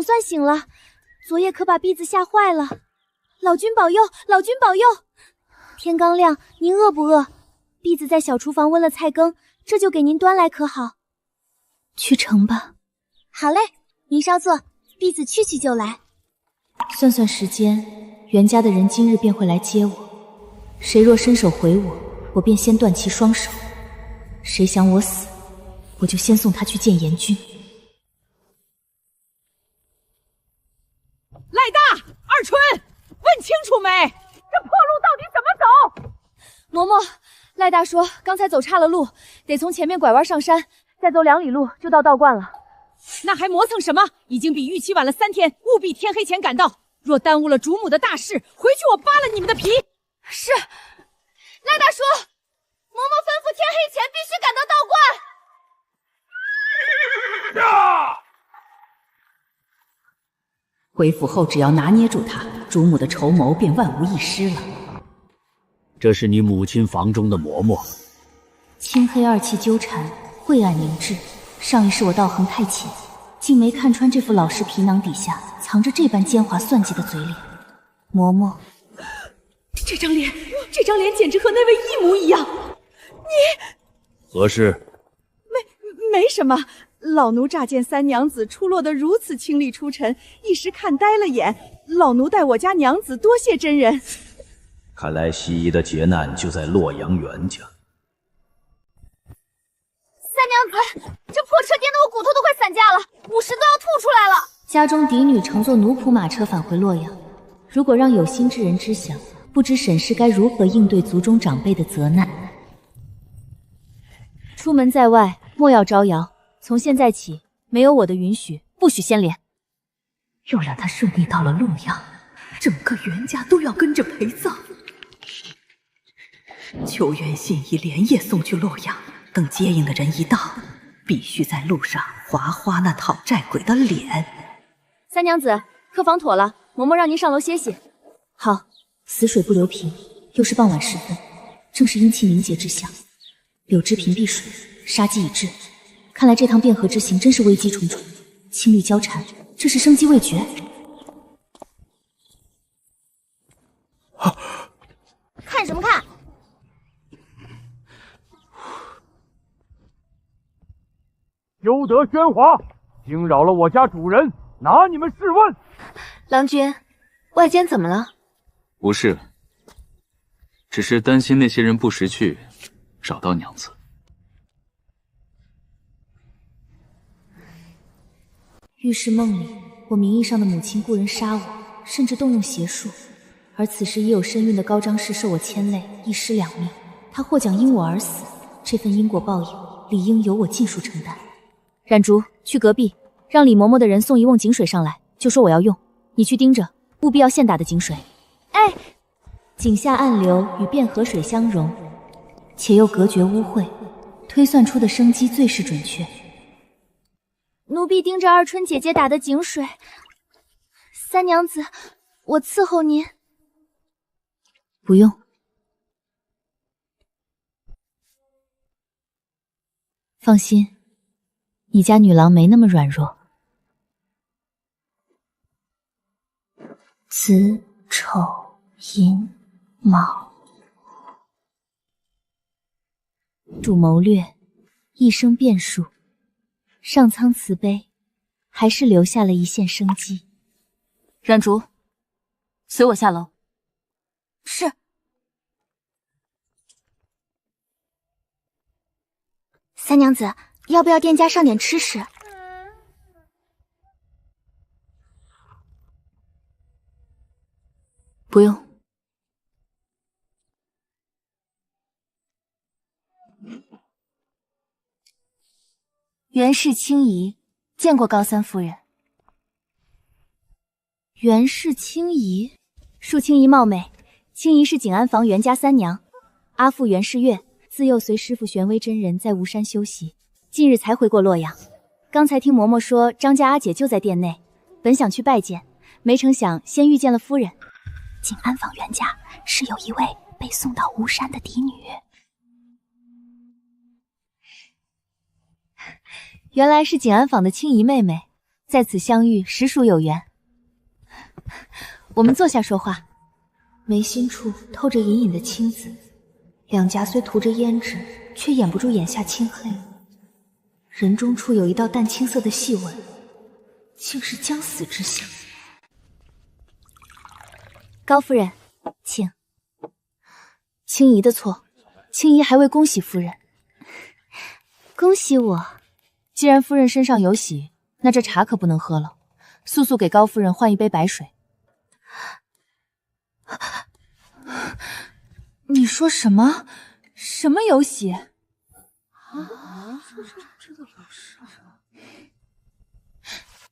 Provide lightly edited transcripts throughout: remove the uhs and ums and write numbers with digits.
总算醒了，昨夜可把婢子吓坏了。老君保佑，老君保佑！天刚亮，您饿不饿？婢子在小厨房温了菜羹，这就给您端来，可好？去盛吧。好嘞，您稍坐，婢子去就来。算算时间，袁家的人今日便会来接我。谁若伸手回我，我便先断其双手；谁想我死，我就先送他去见阎君。赖大、二春，问清楚没？这破路到底怎么走？嬷嬷，赖大说刚才走岔了路，得从前面拐弯上山，再走2里路就到道观了。那还磨蹭什么？已经比预期晚了3天，务必天黑前赶到。若耽误了主母的大事，回去我扒了你们的皮！是。赖大说，嬷嬷吩咐天黑前必须赶到道观。回府后只要拿捏住他，主母的筹谋便万无一失了。这是你母亲房中的嬷嬷。青黑二气纠缠，晦暗凝滞。上一世我道行太浅，竟没看穿这副老实皮囊底下藏着这般奸猾算计的嘴脸。嬷嬷，这张脸简直和那位一模一样。你何事？没什么。老奴乍见三娘子出落得如此清丽出尘，一时看呆了眼。老奴带我家娘子多谢真人。看来西姨的劫难就在洛阳袁家。三娘子，这破车颠得我骨头都快散架了，50都要吐出来了。家中嫡女乘坐奴仆马车返回洛阳，如果让有心之人知晓，不知沈氏该如何应对族中长辈的责难。出门在外，莫要招摇。从现在起，没有我的允许，不许牵连。若让他顺利到了洛阳，整个袁家都要跟着陪葬。求援信已连夜送去洛阳，等接应的人一到，必须在路上划花那讨债鬼的脸。三娘子，客房妥了，嬷嬷让您上楼歇息。好，死水不留瓶，又是傍晚时分，正是阴气凝结之象。柳枝屏蔽水，杀机已至。看来这趟汴河之行真是危机重重，青绿交缠，这是生机未绝。看什么看？休得喧哗，惊扰了我家主人，拿你们试问。郎君，外间怎么了？无事，只是担心那些人不识趣，扰到娘子。预示梦里，我名义上的母亲雇人杀我，甚至动用邪术，而此时已有身孕的高张氏受我牵累，一尸两命。他或将因我而死，这份因果报应理应由我尽数承担。冉竹，去隔壁让李嬷嬷的人送一瓮井水上来，就说我要用，你去盯着，务必要现打的井水。哎，井下暗流与汴河水相融，且又隔绝污秽，推算出的生机最是准确。奴婢盯着二春姐姐打的井水。三娘子，我伺候您。不用。放心，你家女郎没那么软弱。子丑寅卯，主谋略，一生变数。上苍慈悲，还是留下了一线生机。冉竹，随我下楼。是。三娘子，要不要店家上点吃食？不用。袁氏清怡，见过高三夫人。袁氏清怡，恕清怡冒昧，清怡是景安坊袁家三娘，阿父袁世月自幼随师父玄威真人在吴山修习，近日才回过洛阳。刚才听嬷嬷说张家阿姐就在店内，本想去拜见，没成想先遇见了夫人。景安坊袁家是有一位被送到吴山的嫡女。原来是景安坊的清怡妹妹，在此相遇，实属有缘。我们坐下说话。眉心处透着隐隐的青紫，两颊虽涂着胭脂，却掩不住眼下青黑。人中处有一道淡青色的细纹，竟是将死之相。高夫人，请。青姨的错，青姨还未恭喜夫人。恭喜我。既然夫人身上有喜，那这茶可不能喝了，速速给高夫人换一杯白水。你说什么？什么有喜？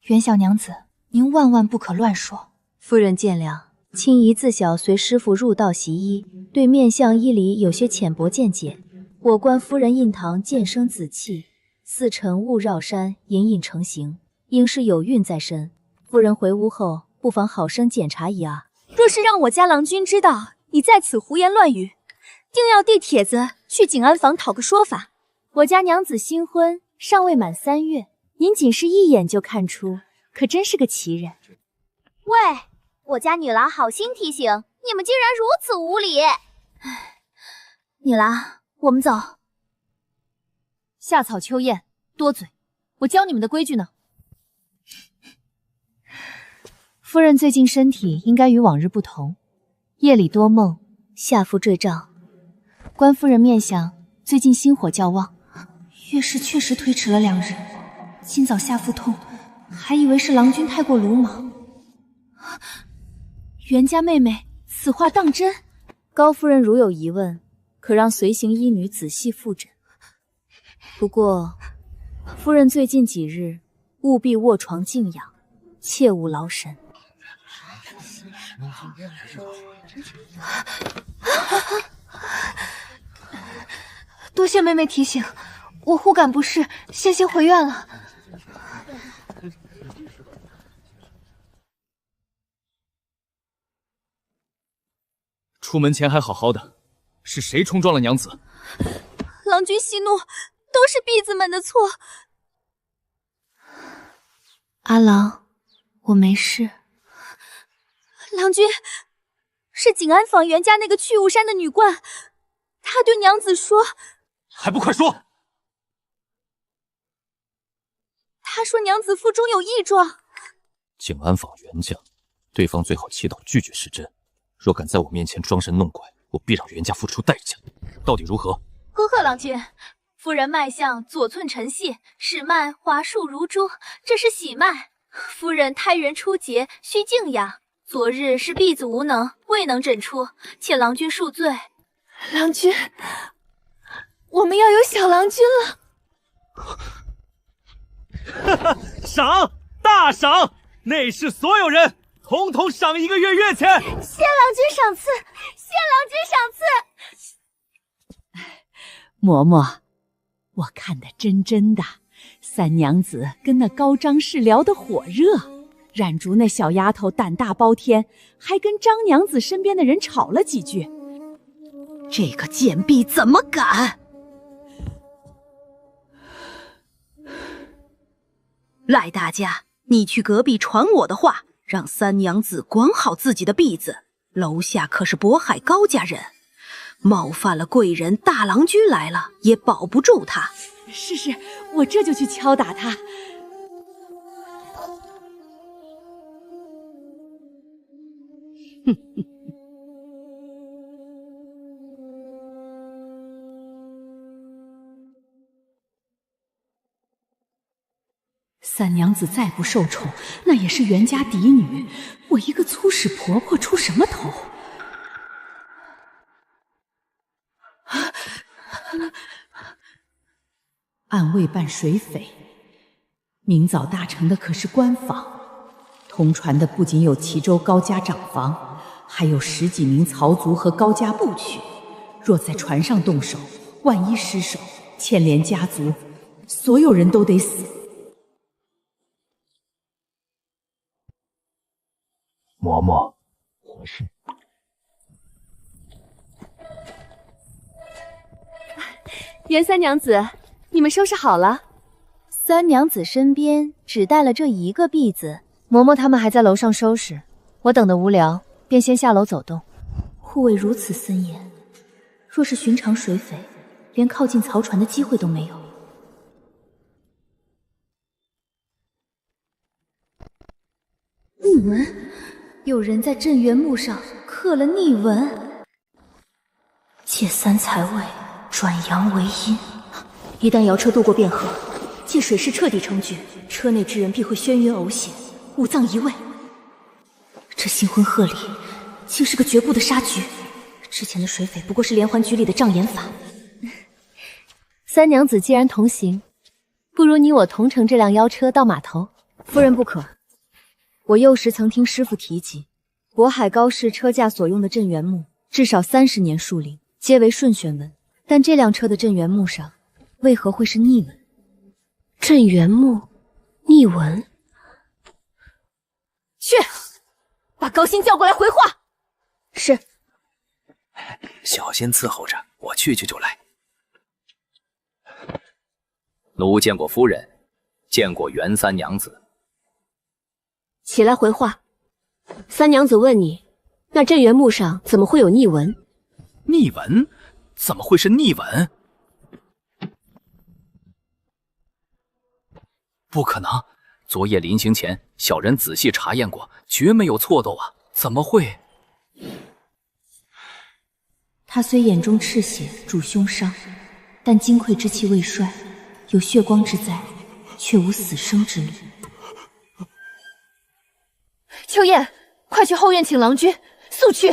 袁小娘子，您万万不可乱说。夫人见谅，青姨自小随师傅入道习医，对面相医理有些浅薄见解。我观夫人印堂渐生紫气，似晨雾绕山，隐隐成形，应是有孕在身。夫人回屋后，不妨好生检查一二。若是让我家郎君知道你在此胡言乱语，定要递帖子去景安坊讨个说法。我家娘子新婚，尚未满3月，您仅是一眼就看出，可真是个奇人。喂，我家女郎好心提醒，你们竟然如此无礼！女郎，我们走。夏草秋艳，多嘴，我教你们的规矩呢。夫人最近身体应该与往日不同，夜里多梦，下腹坠胀。关夫人面相最近心火较旺，月事确实推迟了2日。今早下腹痛，还以为是郎君太过鲁莽。袁家妹妹，此话当真？高夫人如有疑问，可让随行医女仔细复诊。不过，夫人最近几日务必卧床静养，切勿劳神。多谢妹妹提醒，我忽感不适，先回院了。出门前还好好的，是谁冲撞了娘子？郎君息怒，都是婢子们的错。阿郎，我没事。郎君，是景安坊袁家那个去雾山的女冠，她对娘子说，还不快说！她说娘子腹中有异状。景安坊袁家，对方最好祈祷拒绝失真。若敢在我面前装神弄鬼，我必让袁家付出代价。到底如何？呵呵，郎君，夫人脉象左寸沉细，始脉滑数如珠，这是喜脉。夫人胎元初结，需静养。昨日是婢子无能，未能诊出，且郎君恕罪。郎君，我们要有小郎君了。赏，大赏！内室所有人，统统赏1个月月钱。谢郎君赏赐，谢郎君赏赐。嬷嬷，我看得真的，三娘子跟那高张氏聊得火热。冉竹那小丫头胆大包天，还跟张娘子身边的人吵了几句。这个贱婢怎么敢！赖大家，你去隔壁传我的话，让三娘子管好自己的婢子。楼下可是渤海高家人，冒犯了贵人，大郎君来了也保不住他。是，我这就去敲打他。三娘子再不受宠，那也是袁家嫡女，我一个粗使婆婆出什么头？暗卫办水匪，明早大成的可是官房，通传的不仅有齐州高家长房，还有10几名曹族和高家部曲。若在船上动手，万一失手，牵连家族，所有人都得死。嬷嬷，何事？袁三娘子，你们收拾好了。三娘子身边只带了这一个婢子，嬷嬷他们还在楼上收拾，我等得无聊，便先下楼走动。护卫如此森严，若是寻常水匪，连靠近曹船的机会都没有。逆纹，有人在镇元墓上刻了逆纹。借三才位，转阳为阴。一旦瑶车渡过汴河，借水势彻底成局，车内之人必会轩辕呕血，五脏移位。这新婚贺礼，竟是个绝不的杀局。之前的水匪不过是连环局里的障眼法。三娘子既然同行，不如你我同乘这辆妖车到码头。夫人不可。我幼时曾听师父提及，渤海高氏车架所用的镇元木，至少30年树龄，皆为顺旋纹。但这辆车的镇元木上，为何会是逆纹？镇元木逆纹。去，把高鑫叫过来回话。是。小心伺候着，我去就来。奴见过夫人，见过袁三娘子。起来回话。三娘子问你，那镇元木上怎么会有逆纹？逆纹？怎么会是逆纹？不可能！昨夜临行前，小人仔细查验过，绝没有错漏啊！怎么会？他虽眼中赤血，主凶伤，但金匮之气未衰，有血光之灾，却无死生之虑。秋燕，快去后院请郎君，速去！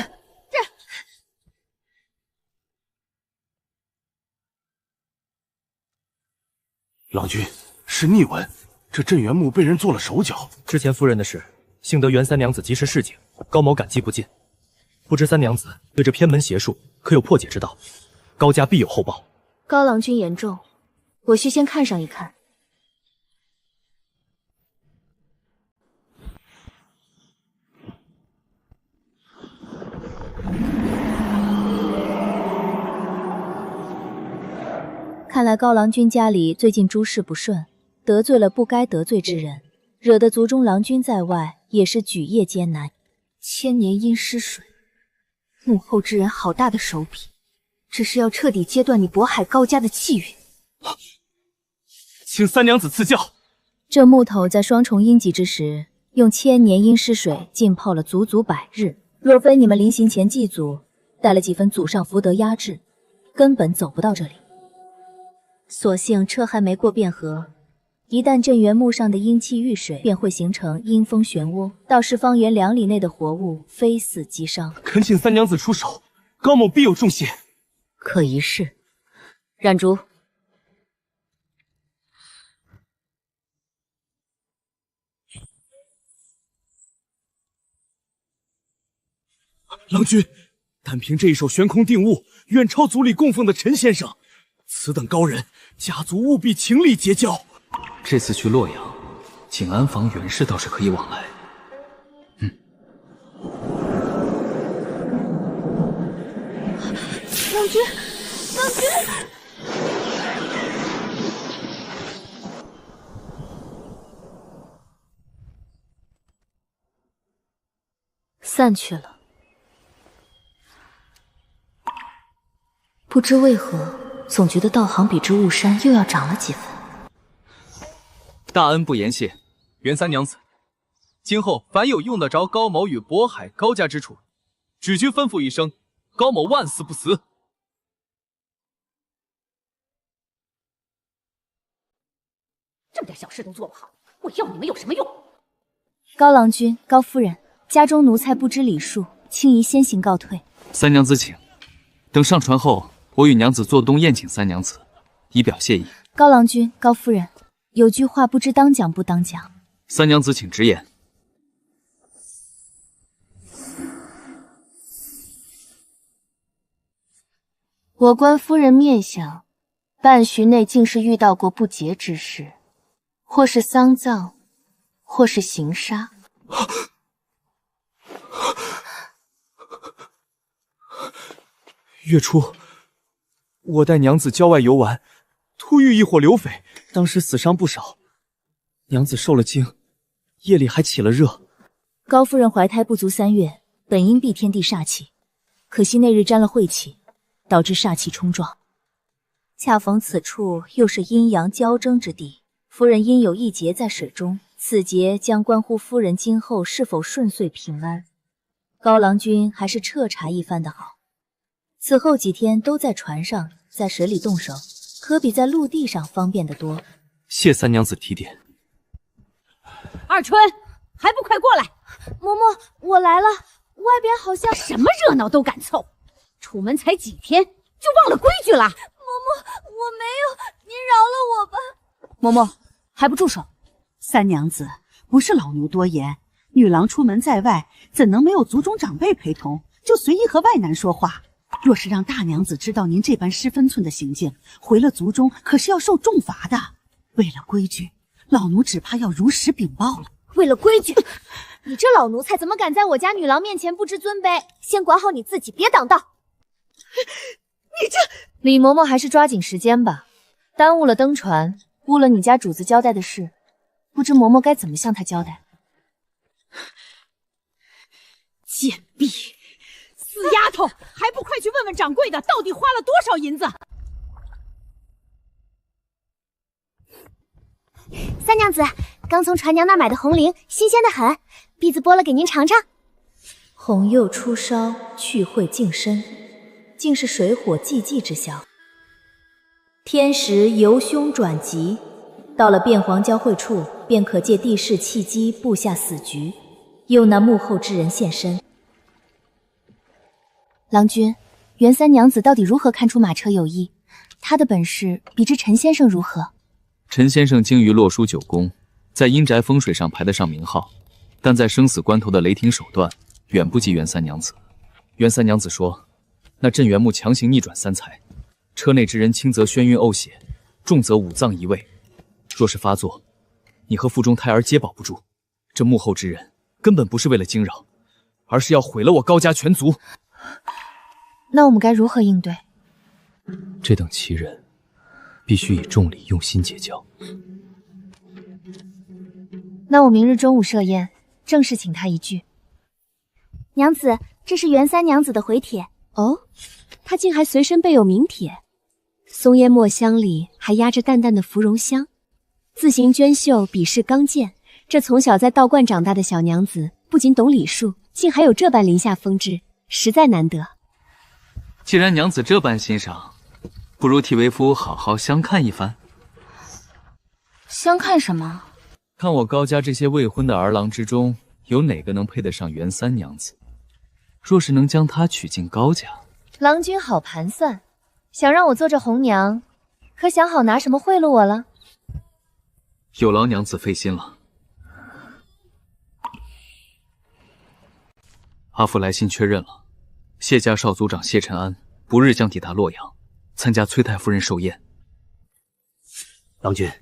郎君，是逆纹，这镇元木被人做了手脚。之前夫人的事，幸得袁三娘子及时示警，高某感激不尽。不知三娘子对这偏门邪术可有破解之道？高家必有厚报。高郎君言重，我需先看上一看。看来高郎君家里最近诸事不顺，得罪了不该得罪之人，惹得族中郎君在外也是举业艰难。千年阴湿水，幕后之人好大的手笔，这是要彻底截断你渤海高家的气运。请三娘子赐教。这木头在双重阴极之时，用千年阴湿水浸泡了足足100日，若非你们临行前祭祖，带了几分祖上福德压制，根本走不到这里。所幸车还没过汴河，一旦镇元木上的阴气遇水，便会形成阴风漩涡，到时方圆2里内的活物非死即伤。恳请三娘子出手，高某必有重谢。可一试。冉竹，郎君，单凭这一手悬空定物，远超族里供奉的陈先生。此等高人，家族务必倾力结交。这次去洛阳，景安坊袁氏倒是可以往来。郎君，郎君！散去了。不知为何，总觉得道行比之雾山又要长了几分。大恩不言谢，袁三娘子，今后凡有用得着高某与渤海高家之处，只需吩咐一声，高某万死不辞。这么点小事都做不好，我要你们有什么用？高郎君、高夫人，家中奴才不知礼数，轻宜先行告退。三娘子请，等上船后，我与娘子做东宴请三娘子，以表谢意。高郎君、高夫人，有句话不知当讲不当讲。三娘子请直言。我观夫人面相，半旬内竟是遇到过不洁之事，或是丧葬，或是行杀。月初，我带娘子郊外游玩，突遇一伙流匪，当时死伤不少，娘子受了惊，夜里还起了热。高夫人怀胎不足3月，本应避天地煞气，可惜那日沾了晦气，导致煞气冲撞。恰逢此处又是阴阳交争之地，夫人应有一劫在水中，此劫将关乎夫人今后是否顺遂平安。高郎君还是彻查一番的好。此后几天都在船上，在水里动手，可比在陆地上方便得多。谢三娘子提点。二春，还不快过来！嬷嬷，我来了。外边好像什么热闹都敢凑，出门才几天就忘了规矩了。嬷嬷，我没有，您饶了我吧。嬷嬷，还不住手！三娘子，不是老奴多言，女郎出门在外，怎能没有族中长辈陪同？就随意和外男说话。若是让大娘子知道您这般失分寸的行径，回了族中可是要受重罚的。为了规矩，老奴只怕要如实禀报了。为了规矩，你这老奴才怎么敢在我家女郎面前不知尊卑？先管好你自己，别挡道。你这……李嬷嬷还是抓紧时间吧，耽误了登船，误了你家主子交代的事，不知嬷嬷该怎么向他交代。贱婢，死丫头，还不快去问问掌柜的，到底花了多少银子？三娘子，刚从船娘那买的红绫，新鲜的很，婢子剥了给您尝尝。红釉初烧，去秽净身，竟是水火既济之效。天时由凶转吉，到了变黄交汇处，便可借地势契机布下死局，诱那幕后之人现身。郎君，袁三娘子到底如何看出马车有异？她的本事比之陈先生如何？陈先生精于洛书9宫，在阴宅风水上排得上名号，但在生死关头的雷霆手段远不及袁三娘子。袁三娘子说，那镇元木强行逆转三才，车内之人轻则眩晕呕血，重则五脏移位。若是发作，你和腹中胎儿皆保不住。这幕后之人根本不是为了惊扰，而是要毁了我高家全族。那我们该如何应对？这等奇人，必须以重礼用心结交。那我明日中午设宴，正式请他一聚。娘子，这是袁三娘子的回帖。哦，她竟还随身备有名帖，松烟墨香里还压着淡淡的芙蓉香，字形娟秀，笔势刚健。这从小在道观长大的小娘子，不仅懂礼数，竟还有这般林下风致，实在难得。既然娘子这般欣赏，不如替为夫好好相看一番。相看什么？看我高家这些未婚的儿郎之中，有哪个能配得上袁三娘子？若是能将她娶进高家，郎君好盘算，想让我做这红娘，可想好拿什么贿赂我了？有劳娘子费心了。阿父来信确认了，谢家少族长谢承安不日将抵达洛阳，参加崔太夫人寿宴。郎君，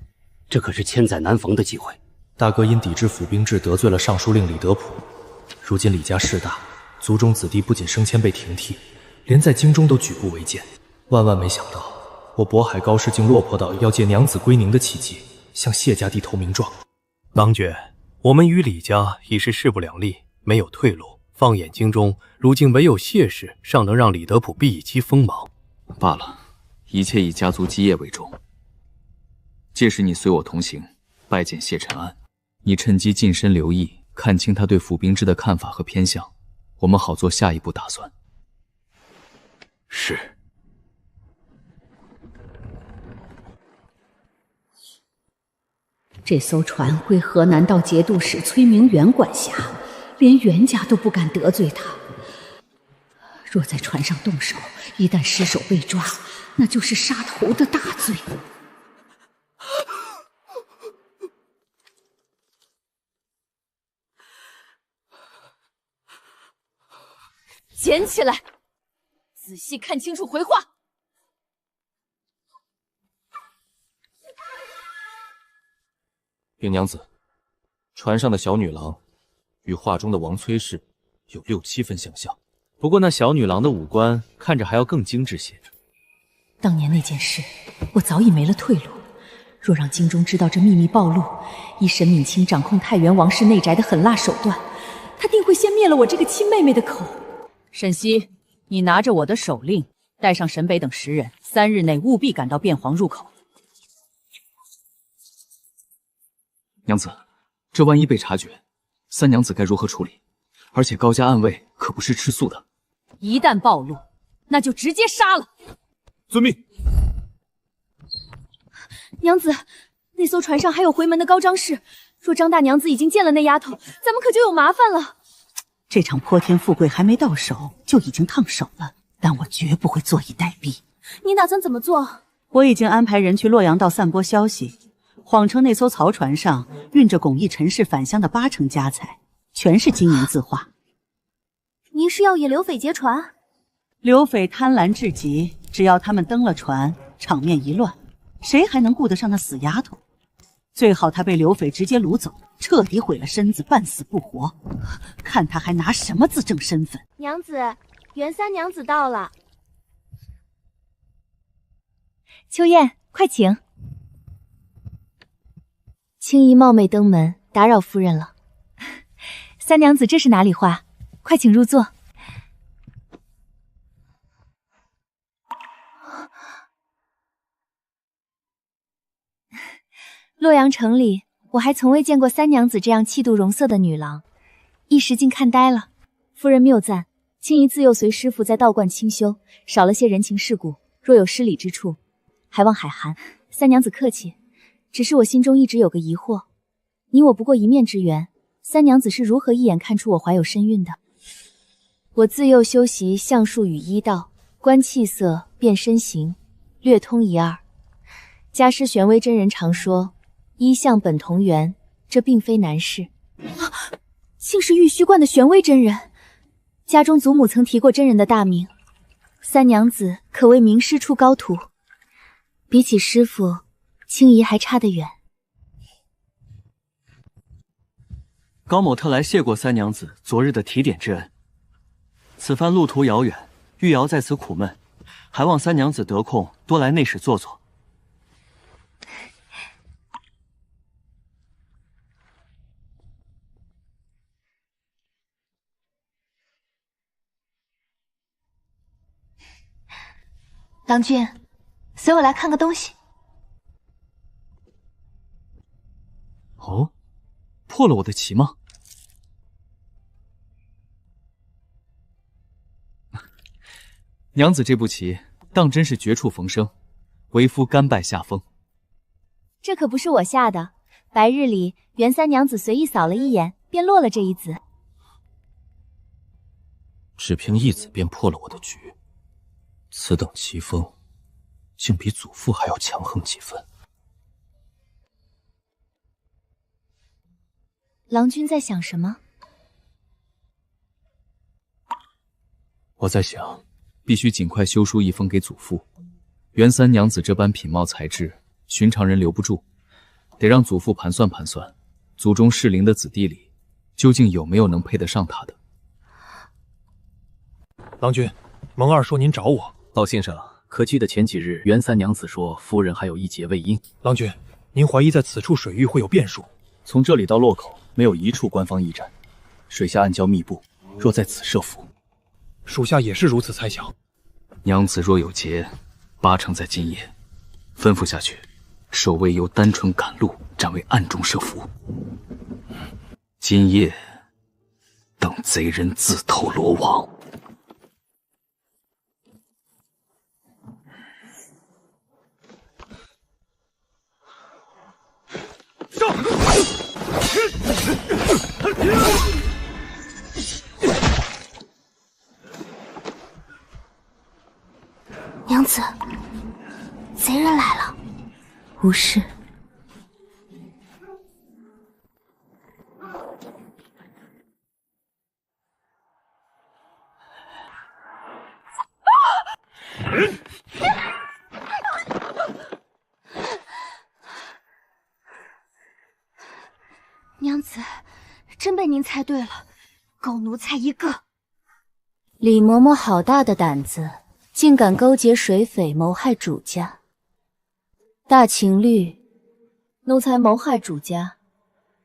这可是千载难逢的机会。大哥因抵制府兵制得罪了尚书令李德普，如今李家势大，族中子弟不仅升迁被停替，连在京中都举步维艰。万万没想到，我渤海高氏竟落魄到要借娘子归宁的契机，向谢家递投名状。郎君，我们与李家已是势不两立，没有退路。放眼京中，如今唯有谢氏尚能让李德普避一期锋芒。罢了，一切以家族基业为重。届时你随我同行，拜见谢承安。你趁机近身留意，看清他对府兵制的看法和偏向，我们好做下一步打算。是。这艘船归河南道节度使崔明远管辖，连袁家都不敢得罪他。若在船上动手，一旦失手被抓，那就是杀头的大罪。捡起来，仔细看清楚回话。禀娘子，船上的小女郎与画中的王崔氏有6、7分相像，不过那小女郎的五官看着还要更精致些。当年那件事，我早已没了退路。若让京中知道这秘密暴露，以沈敏清掌控太原王室内宅的狠辣手段，他定会先灭了我这个亲妹妹的口。沈西，你拿着我的手令，带上沈北等10人，3日内务必赶到汴皇入口。娘子，这万一被察觉，三娘子该如何处理？而且高家暗卫可不是吃素的，一旦暴露，那就直接杀了。遵命。娘子，那艘船上还有回门的高张氏，若张大娘子已经见了那丫头，咱们可就有麻烦了。这场泼天富贵还没到手，就已经烫手了，但我绝不会坐以待毙。你打算怎么做？我已经安排人去洛阳道散播消息，谎称那艘曹船上运着巩义陈氏返乡的80%家财，全是金银字画。您是要引刘匪劫船？刘匪贪婪至极，只要他们登了船，场面一乱，谁还能顾得上那死丫头？最好他被刘匪直接掳走，彻底毁了身子，半死不活。看他还拿什么自证身份？娘子，袁三娘子到了。秋燕，快请。青姨冒昧登门，打扰夫人了。三娘子，这是哪里话？快请入座。洛阳城里，我还从未见过三娘子这样气度容色的女郎，一时竟看呆了。夫人谬赞，青姨自幼随师傅在道观清修，少了些人情世故，若有失礼之处，还望海涵。三娘子客气，只是我心中一直有个疑惑，你我不过一面之缘，三娘子是如何一眼看出我怀有身孕的？我自幼修习相术与医道，观气色辨身形，略通一二。家师玄微真人常说，医相本同源，这并非难事。竟是玉虚观的玄微真人，家中祖母曾提过真人的大名，三娘子可谓名师出高徒。比起师傅，青姨还差得远。高某特来谢过三娘子昨日的提点之恩。此番路途遥远，玉瑶在此苦闷，还望三娘子得空多来内室坐坐。郎君，随我来看个东西。哦，破了我的棋吗？娘子这步棋当真是绝处逢生，为夫甘拜下风。这可不是我下的，白日里袁三娘子随意扫了一眼，便落了这一子。只凭一子便破了我的局，此等棋风，竟比祖父还要强横几分。郎君在想什么？我在想，必须尽快修书一封给祖父。袁三娘子这般品貌才智，寻常人留不住，得让祖父盘算盘算，祖宗适龄的子弟里，究竟有没有能配得上她的。郎君，蒙二说您找我。老先生，可记得前几日袁三娘子说夫人还有一劫未应？郎君，您怀疑在此处水域会有变数？从这里到洛口没有一处官方驿站，水下暗礁密布，若在此设伏，属下也是如此猜想。娘子若有劫，80%在今夜，吩咐下去，守卫由单纯赶路，暂为暗中设伏。今夜等贼人自投罗网。娘子，贼人来了。无事。娘子，真被您猜对了，狗奴才一个。李嬷嬷好大的胆子，竟敢勾结水匪谋害主家。大秦律奴才谋害主家，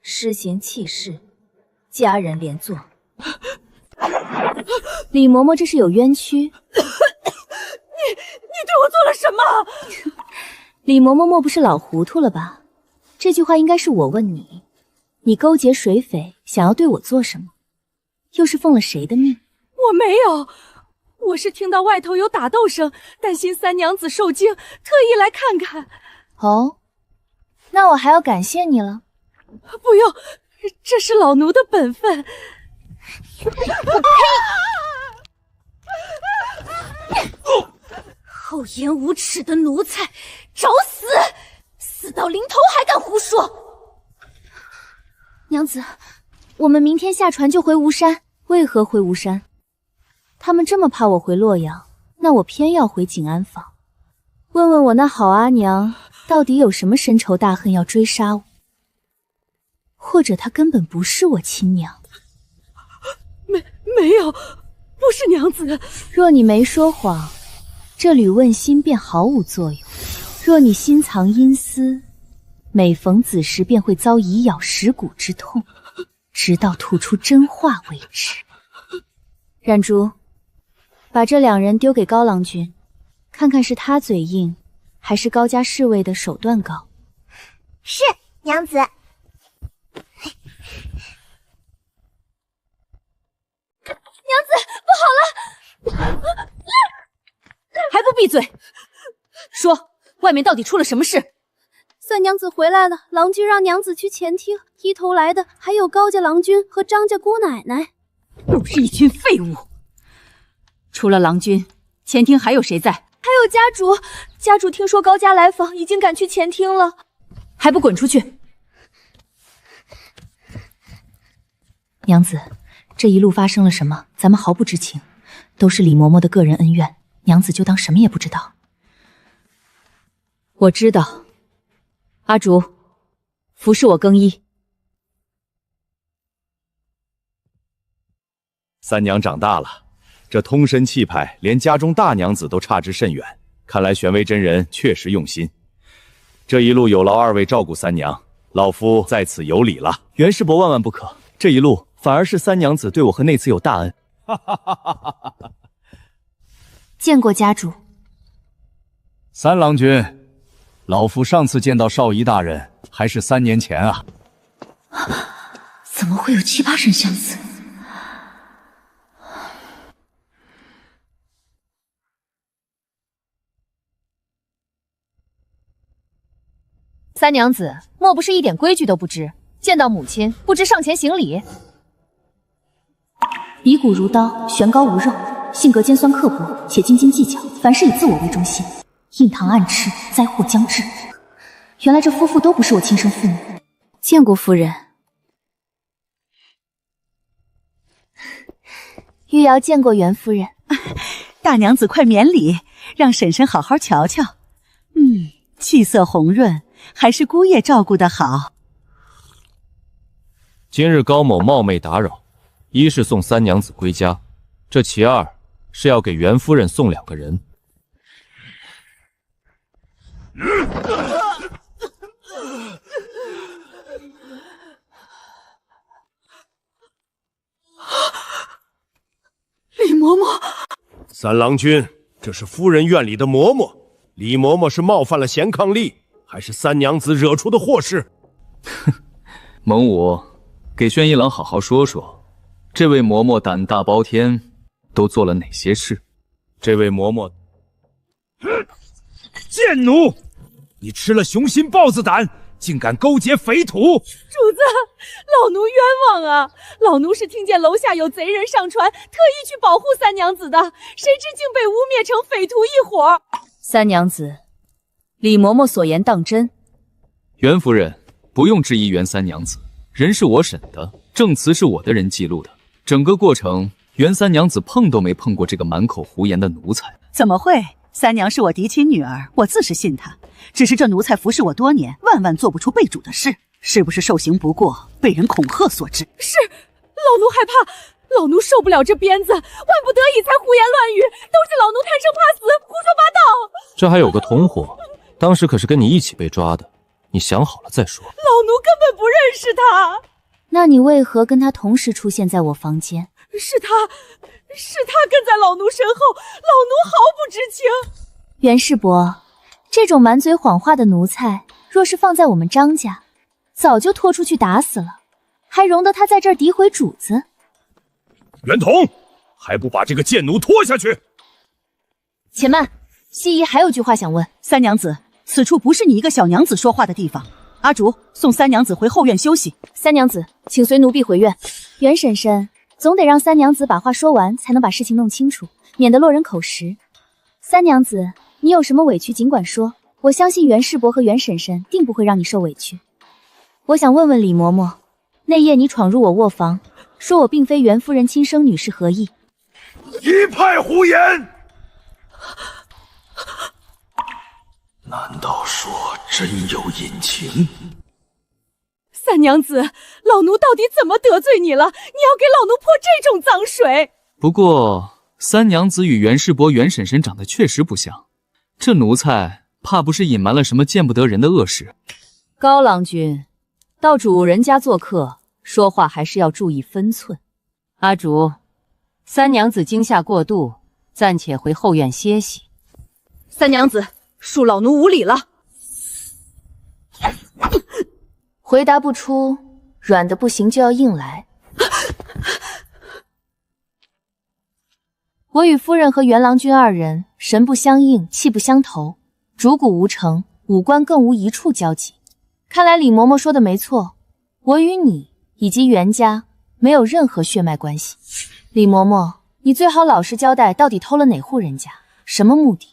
施行弃市，家人连坐。李嬷嬷这是有冤屈。你对我做了什么？李嬷嬷莫不是老糊涂了吧？这句话应该是我问你，你勾结水匪，想要对我做什么？又是奉了谁的命？我没有，我是听到外头有打斗声，担心三娘子受惊，特意来看看。哦，那我还要感谢你了。不用，这是老奴的本分。厚颜无耻的奴才，找死！死到临头还敢胡说！娘子，我们明天下船就回吴山。为何回吴山？他们这么怕我回洛阳，那我偏要回景安坊，问问我那好阿娘到底有什么深仇大恨要追杀我，或者她根本不是我亲娘。没有，不是娘子。若你没说谎，这缕问心便毫无作用；若你心藏阴私，每逢子时便会遭以咬蚀骨之痛，直到吐出真话为止。冉竹，把这两人丢给高郎君，看看是他嘴硬，还是高家侍卫的手段高。是，娘子。娘子，不好了！还不闭嘴！说，外面到底出了什么事？三娘子回来了，郎君让娘子去前厅，一头来的还有高家郎君和张家姑奶奶。都是一群废物！除了郎君，前厅还有谁在？还有家主，家主听说高家来访，已经赶去前厅了。还不滚出去！娘子，这一路发生了什么，咱们毫不知情，都是李嬷嬷的个人恩怨，娘子就当什么也不知道。我知道。阿竹，服侍我更衣。三娘长大了，这通身气派，连家中大娘子都差之甚远。看来玄威真人确实用心。这一路有劳二位照顾三娘，老夫在此有礼了。袁师伯万万不可，这一路反而是三娘子对我和内次有大恩。见过家主。三郎君，老夫上次见到少仪大人还是3年前啊。怎么会有7、8成相似？三娘子莫不是一点规矩都不知，见到母亲不知上前行礼？鼻骨如刀，悬高无肉，性格尖酸刻薄，且斤斤计较，凡事以自我为中心，印堂暗吃，灾祸将至。原来这夫妇都不是我亲生父母。见过夫人。玉瑶见过袁夫人。大娘子快免礼，让婶婶好好瞧瞧。气色红润，还是姑爷照顾得好。今日高某冒昧打扰，一是送三娘子归家，这其二是要给袁夫人送2个人。李嬷嬷，三郎君，这是夫人院里的嬷嬷，李嬷嬷是冒犯了贤伉俪，还是三娘子惹出的祸事？蒙武，给宣一郎好好说说，这位嬷嬷胆大包天，都做了哪些事？这位嬷嬷，贱奴，你吃了雄心豹子胆，竟敢勾结匪徒！主子，老奴冤枉啊！老奴是听见楼下有贼人上船，特意去保护三娘子的，谁知竟被污蔑成匪徒一伙。三娘子，李嬷嬷所言当真？袁夫人，不用质疑袁三娘子，人是我审的，证词是我的人记录的，整个过程袁三娘子碰都没碰过这个满口胡言的奴才。怎么会？三娘是我嫡亲女儿，我自是信她。只是这奴才服侍我多年，万万做不出背主的事，是不是受刑不过，被人恐吓所致？是，老奴害怕，老奴受不了这鞭子，万不得已才胡言乱语，都是老奴贪生怕死，胡说八道。这还有个同伙，当时可是跟你一起被抓的。你想好了再说。老奴根本不认识他。那你为何跟他同时出现在我房间？是他跟在老奴身后，老奴毫不知情。袁世伯，这种满嘴谎话的奴才，若是放在我们张家，早就拖出去打死了，还容得他在这儿诋毁主子？袁同，还不把这个贱奴拖下去！且慢，西姨还有句话想问。三娘子，此处不是你一个小娘子说话的地方。阿竹，送三娘子回后院休息。三娘子，请随奴婢回院。袁婶婶，总得让三娘子把话说完，才能把事情弄清楚，免得落人口实。三娘子，你有什么委屈尽管说，我相信袁世伯和袁婶婶定不会让你受委屈。我想问问李嬷嬷，那夜你闯入我卧房，说我并非袁夫人亲生女，是何意？一派胡言！难道说真有隐情？三娘子，老奴到底怎么得罪你了？你要给老奴泼这种脏水？不过三娘子与袁世伯、袁婶婶长得确实不像，这奴才怕不是隐瞒了什么见不得人的恶事。高郎君，到主人家做客，说话还是要注意分寸。阿竹，三娘子惊吓过度，暂且回后院歇息。三娘子，恕老奴无礼了。回答不出，软的不行就要硬来。我与夫人和袁郎君二人神不相应，气不相投，主骨无成，五官更无一处交集。看来李嬷嬷说的没错，我与你以及袁家没有任何血脉关系。李嬷嬷，你最好老实交代，到底偷了哪户人家，什么目的？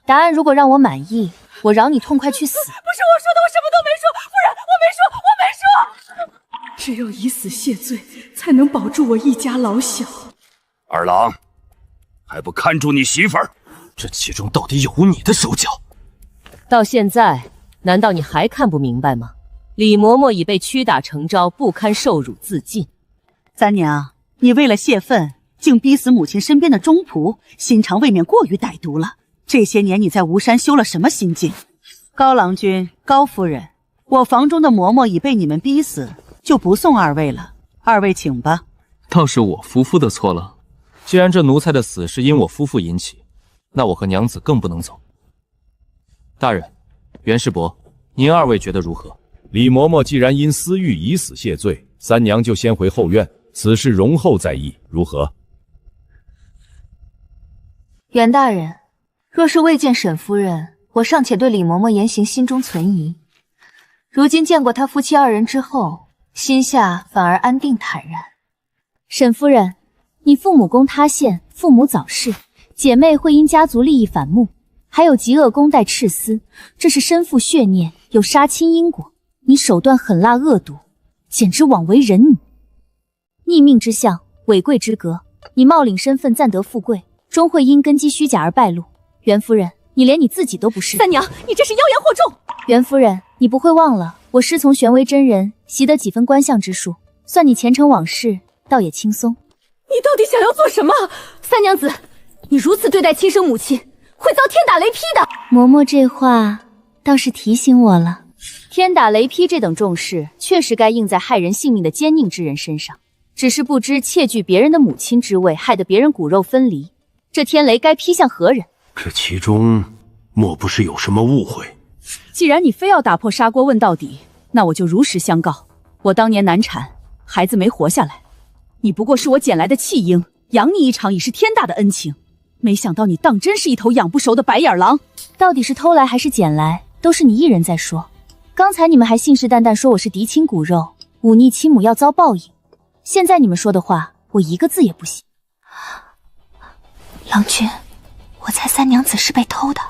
答案如果让我满意，我饶你痛快去死。不是我说的，我什么都没说，夫人，我没说。只有以死谢罪，才能保住我一家老小。二郎，还不看住你媳妇儿？这其中到底有你的手脚？到现在，难道你还看不明白吗？李嬷嬷已被屈打成招，不堪受辱自尽。三娘，你为了泄愤，竟逼死母亲身边的忠仆，心肠未免过于歹毒了。这些年你在吴山修了什么心境？高郎君、高夫人，我房中的嬷嬷已被你们逼死，就不送二位了。二位请吧。倒是我夫妇的错了。既然这奴才的死是因我夫妇引起，那我和娘子更不能走。大人，袁世伯，您二位觉得如何？李嬷嬷既然因私欲以死谢罪，三娘就先回后院，此事容后再议，如何？袁大人，若是未见沈夫人，我尚且对李嬷嬷言行心中存疑。如今见过她夫妻二人之后，心下反而安定坦然。沈夫人，你父母宫塌陷，父母早逝，姐妹会因家族利益反目，还有极恶宫带赤丝，这是身负血念，有杀亲因果。你手段狠辣恶毒，简直枉为人女。逆命之相，违贵之格，你冒领身份暂得富贵，终会因根基虚假而败露。袁夫人，你连你自己都不是。三娘，你这是妖言惑众。袁夫人，你不会忘了，我师从玄微真人，习得几分观相之术，算你前尘往事，倒也轻松。你到底想要做什么？三娘子，你如此对待亲生母亲，会遭天打雷劈的。嬷嬷这话倒是提醒我了。天打雷劈这等重事，确实该应在害人性命的奸佞之人身上。只是不知窃据别人的母亲之位，害得别人骨肉分离，这天雷该劈向何人？这其中莫不是有什么误会？既然你非要打破砂锅问到底，那我就如实相告：我当年难产，孩子没活下来，你不过是我捡来的弃婴，养你一场已是天大的恩情。没想到你当真是一头养不熟的白眼狼。到底是偷来还是捡来，都是你一人在说。刚才你们还信誓旦旦说我是嫡亲骨肉，忤逆亲母要遭报应。现在你们说的话，我一个字也不信。郎君，我猜三娘子是被偷的。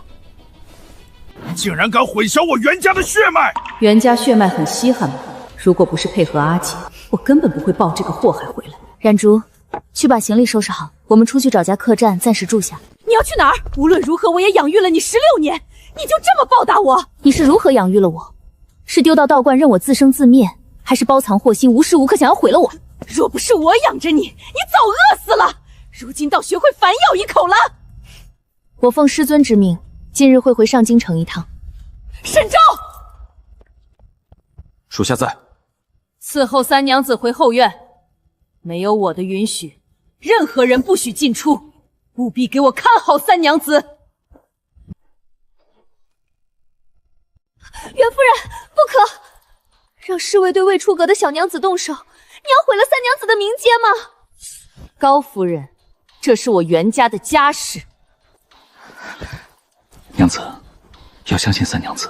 竟然敢混淆我袁家的血脉！袁家血脉很稀罕吗？如果不是配合阿姐，我根本不会抱这个祸害回来。冉竹，去把行李收拾好，我们出去找家客栈暂时住下。你要去哪儿？无论如何，我也养育了你16年，你就这么报答我？你是如何养育了我？是丢到道观任我自生自灭，还是包藏祸心，无时无刻想要毁了我？若不是我养着你，你早饿死了。如今倒学会反咬一口了。我奉师尊之命，今日会回上京城一趟。沈昭，属下在。伺候三娘子回后院，没有我的允许，任何人不许进出，务必给我看好三娘子。袁夫人，不可！让侍卫对未出阁的小娘子动手，你要毁了三娘子的名节吗？高夫人，这是我袁家的家事。娘子，要相信三娘子。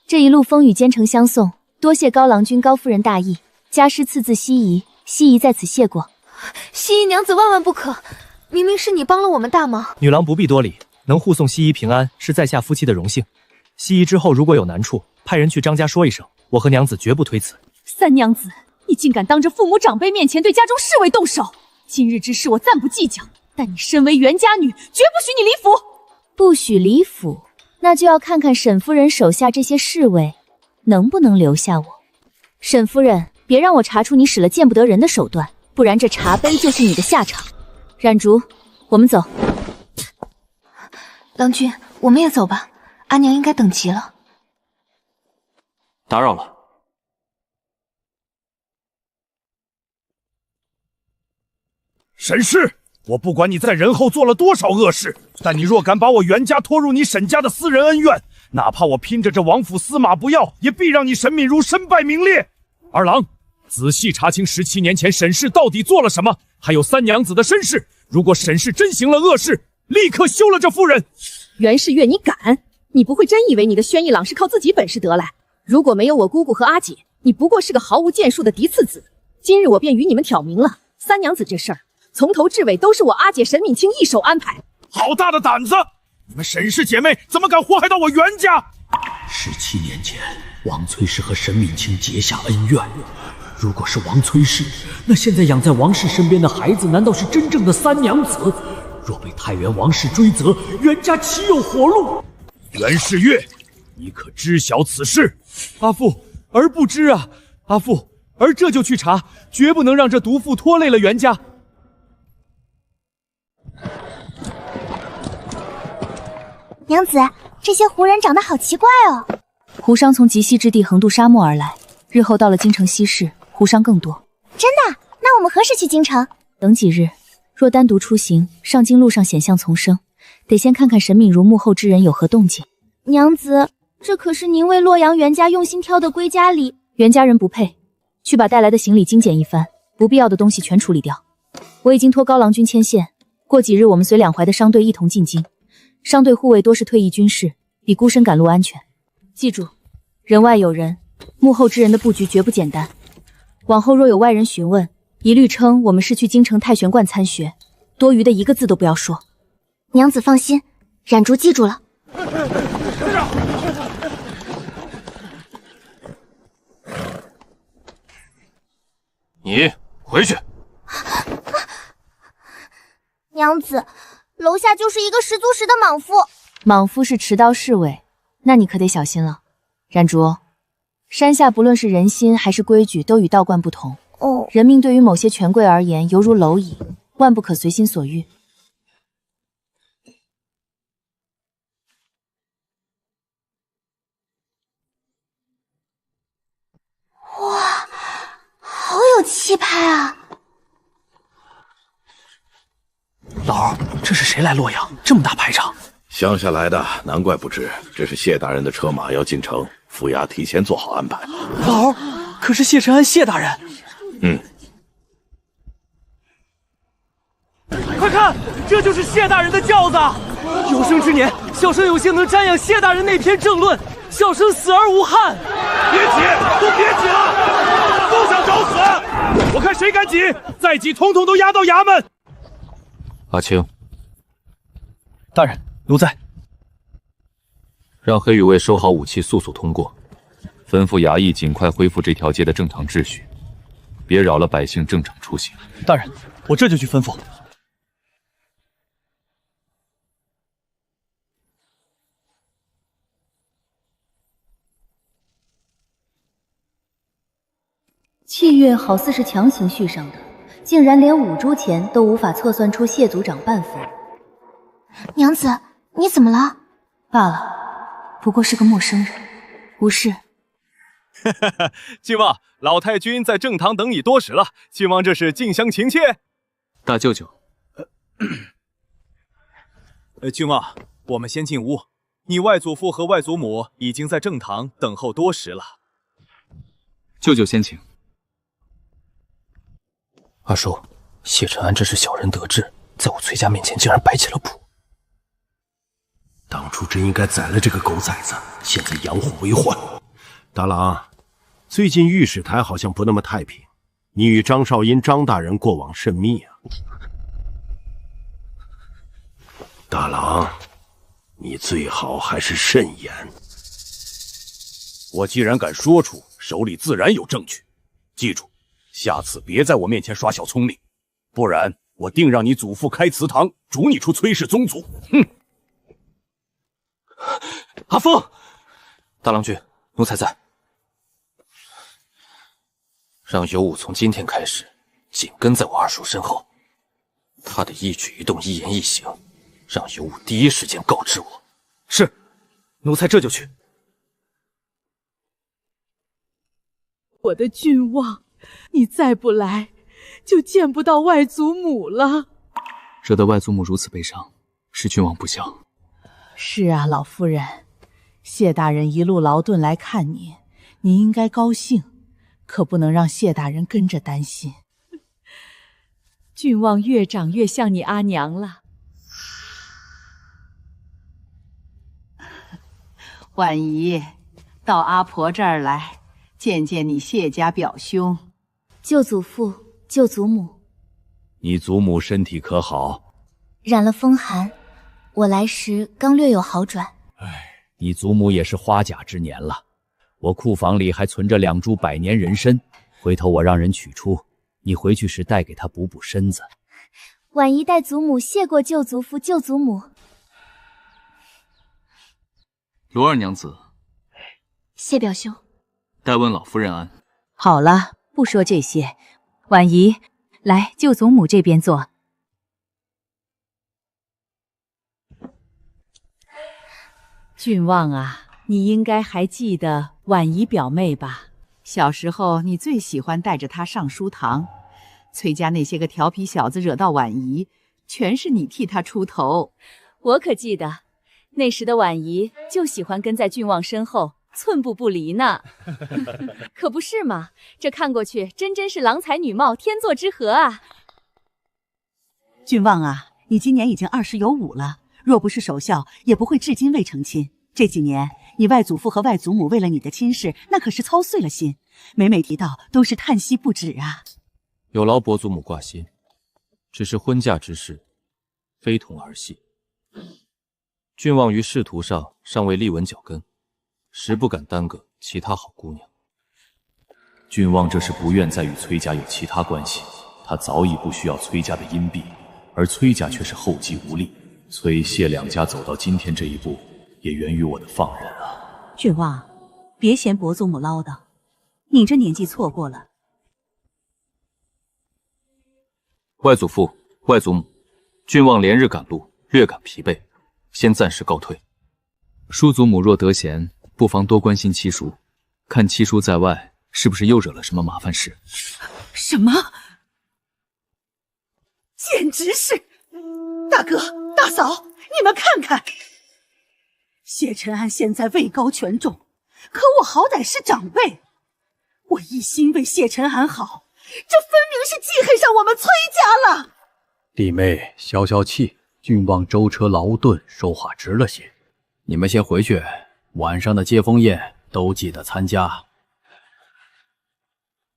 这一路风雨兼程相送，多谢高郎君、高夫人大义。家师赐字西夷，西夷在此谢过。西夷娘子万万不可！明明是你帮了我们大忙。女郎不必多礼，能护送西夷平安是在下夫妻的荣幸。西夷之后如果有难处，派人去张家说一声，我和娘子绝不推辞。三娘子，你竟敢当着父母长辈面前对家中侍卫动手！今日之事我暂不计较，但你身为袁家女，绝不许你离府。不许离府，那就要看看沈夫人手下这些侍卫能不能留下我。沈夫人，别让我查出你使了见不得人的手段，不然这茶杯就是你的下场。冉竹，我们走。郎君，我们也走吧，阿娘应该等急了。打扰了。沈氏，我不管你在人后做了多少恶事，但你若敢把我袁家拖入你沈家的私人恩怨，哪怕我拼着这王府司马不要，也必让你沈敏如身败名裂。二郎，仔细查清17年前沈氏到底做了什么，还有三娘子的身世。如果沈氏真行了恶事，立刻休了这妇人。袁世月，你敢？你不会真以为你的轩逸朗是靠自己本事得来？如果没有我姑姑和阿姐，你不过是个毫无建树的嫡次子。今日我便与你们挑明了，三娘子这事儿从头至尾都是我阿姐沈敏清一手安排。好大的胆子！你们沈氏姐妹怎么敢祸害到我袁家？17年前，王崔氏和沈敏清结下恩怨。如果是王崔氏，那现在养在王氏身边的孩子，难道是真正的三娘子？若被太原王氏追责，袁家岂有活路？袁世月，你可知晓此事？阿父，儿不知啊！阿父，儿这就去查，绝不能让这毒妇拖累了袁家。娘子，这些胡人长得好奇怪哦。胡商从极西之地横渡沙漠而来，日后到了京城西市，胡商更多。真的？那我们何时去京城？等几日。若单独出行，上京路上险象丛生，得先看看沈敏如幕后之人有何动静。娘子，这可是您为洛阳袁家用心挑的归家礼，袁家人不配。去把带来的行李精简一番，不必要的东西全处理掉。我已经托高郎君牵线，过几日我们随两淮的商队一同进京。商队护卫多是退役军士，比孤身赶路安全。记住，人外有人，幕后之人的布局绝不简单。往后若有外人询问，一律称我们是去京城太玄观参学，多余的一个字都不要说。娘子放心，冉竹记住了。你回去。娘子，楼下就是一个十足十的莽夫。莽夫是持刀侍卫，那你可得小心了。冉竹，山下不论是人心还是规矩，都与道观不同。人命对于某些权贵而言，犹如蝼蚁，万不可随心所欲。哇，好有气派啊！老儿，这是谁来洛阳？这么大排场？乡下来的，难怪不知。这是谢大人的车马要进城，府衙提前做好安排。老儿，可是谢承安谢大人。快看，这就是谢大人的轿子！有生之年，小生有幸能瞻仰谢大人那篇政论，小生死而无憾。别挤，都别挤了，都想找死！我看谁敢挤，再挤统统都押到衙门。阿青，大人，奴在。让黑羽卫收好武器，速速通过。吩咐衙役尽快恢复这条街的正常秩序，别扰了百姓正常出行。大人，我这就去吩咐。契约好似是强行续上的，竟然连5铢钱都无法测算出谢族长半分。娘子，你怎么了？罢了，不过是个陌生人，无事。郡王，老太君在正堂等你多时了，郡王这是近乡情怯。大舅舅，郡王，我们先进屋。你外祖父和外祖母已经在正堂等候多时了。舅舅先请。阿叔，谢承安真是小人得志，在我崔家面前竟然摆起了谱。当初真应该宰了这个狗崽子，现在养虎为患。大郎，最近御史台好像不那么太平，你与张少阴张大人过往甚密啊。大郎，你最好还是慎言。我既然敢说出，手里自然有证据。记住，下次别在我面前耍小聪明，不然我定让你祖父开祠堂，逐你出崔氏宗族。哼！阿峰，大郎君，奴才在。让尤武从今天开始紧跟在我二叔身后，他的一举一动、一言一行，让尤武第一时间告知我。是，奴才这就去。我的郡王，你再不来，就见不到外祖母了。惹得外祖母如此悲伤，是郡王不孝。是啊，老夫人，谢大人一路劳顿来看你，你应该高兴，可不能让谢大人跟着担心。郡王越长越像你阿娘了。婉仪，到阿婆这儿来，见见你谢家表兄。舅祖父、舅祖母，你祖母身体可好？染了风寒，我来时刚略有好转。你祖母也是花甲之年了，我库房里还存着2株百年人参，回头我让人取出，你回去时带给她补补身子。婉仪代祖母谢过舅祖父、舅祖母。罗二娘子，谢表兄。代问老夫人安。好了，不说这些。婉仪，来舅祖母这边坐。郡王啊，你应该还记得婉仪表妹吧？小时候你最喜欢带着她上书堂，崔家那些个调皮小子惹到婉仪，全是你替她出头。我可记得，那时的婉仪就喜欢跟在郡王身后，寸步不离呢。可不是嘛，这看过去真是郎才女貌，天作之合啊！郡王啊，你今年已经20有5了，若不是守孝，也不会至今未成亲。这几年，你外祖父和外祖母为了你的亲事，那可是操碎了心，每每提到都是叹息不止啊。有劳伯祖母挂心，只是婚嫁之事，非同儿戏。郡王于仕途上尚未立稳脚跟，实不敢耽搁其他好姑娘。郡王这是不愿再与崔家有其他关系，他早已不需要崔家的荫庇，而崔家却是后继无力。崔谢两家走到今天这一步，也源于我的放任啊。郡王，别嫌伯祖母唠叨，你这年纪错过了。外祖父、外祖母，郡王连日赶路，略感疲惫，先暂时告退。叔祖母若得闲，不妨多关心七叔，看七叔在外是不是又惹了什么麻烦事。什么？简直是！大哥大嫂，你们看看，谢承安现在位高权重，可我好歹是长辈，我一心为谢承安好，这分明是记恨上我们崔家了。弟妹消消气，郡王舟车劳顿，说话直了些。你们先回去，晚上的接风宴都记得参加。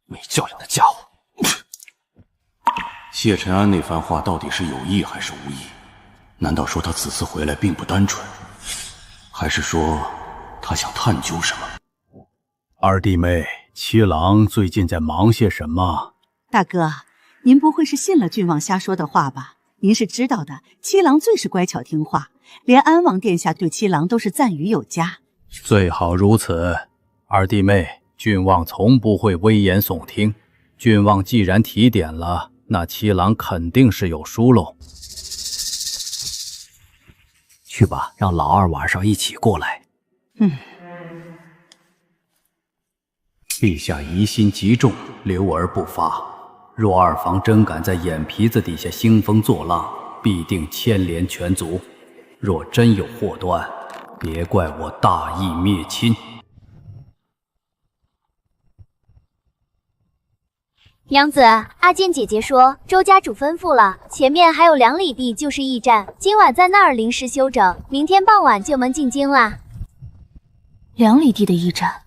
没教养的家伙！谢承安那番话到底是有意还是无意？难道说他此次回来并不单纯，还是说他想探究什么？二弟妹，七郎最近在忙些什么？大哥，您不会是信了郡王瞎说的话吧？您是知道的，七郎最是乖巧听话，连安王殿下对七郎都是赞誉有加。最好如此。二弟妹，郡王从不会危言耸听，郡王既然提点了，那七郎肯定是有疏漏。去吧，让老二晚上一起过来。陛下疑心极重，留而不发。若二房真敢在眼皮子底下兴风作浪，必定牵连全族。若真有祸端，别怪我大义灭亲。娘子，阿健姐姐说周家主吩咐了，前面还有2里地就是驿站，今晚在那儿临时休整，明天傍晚就能进京啦。2里地的驿站，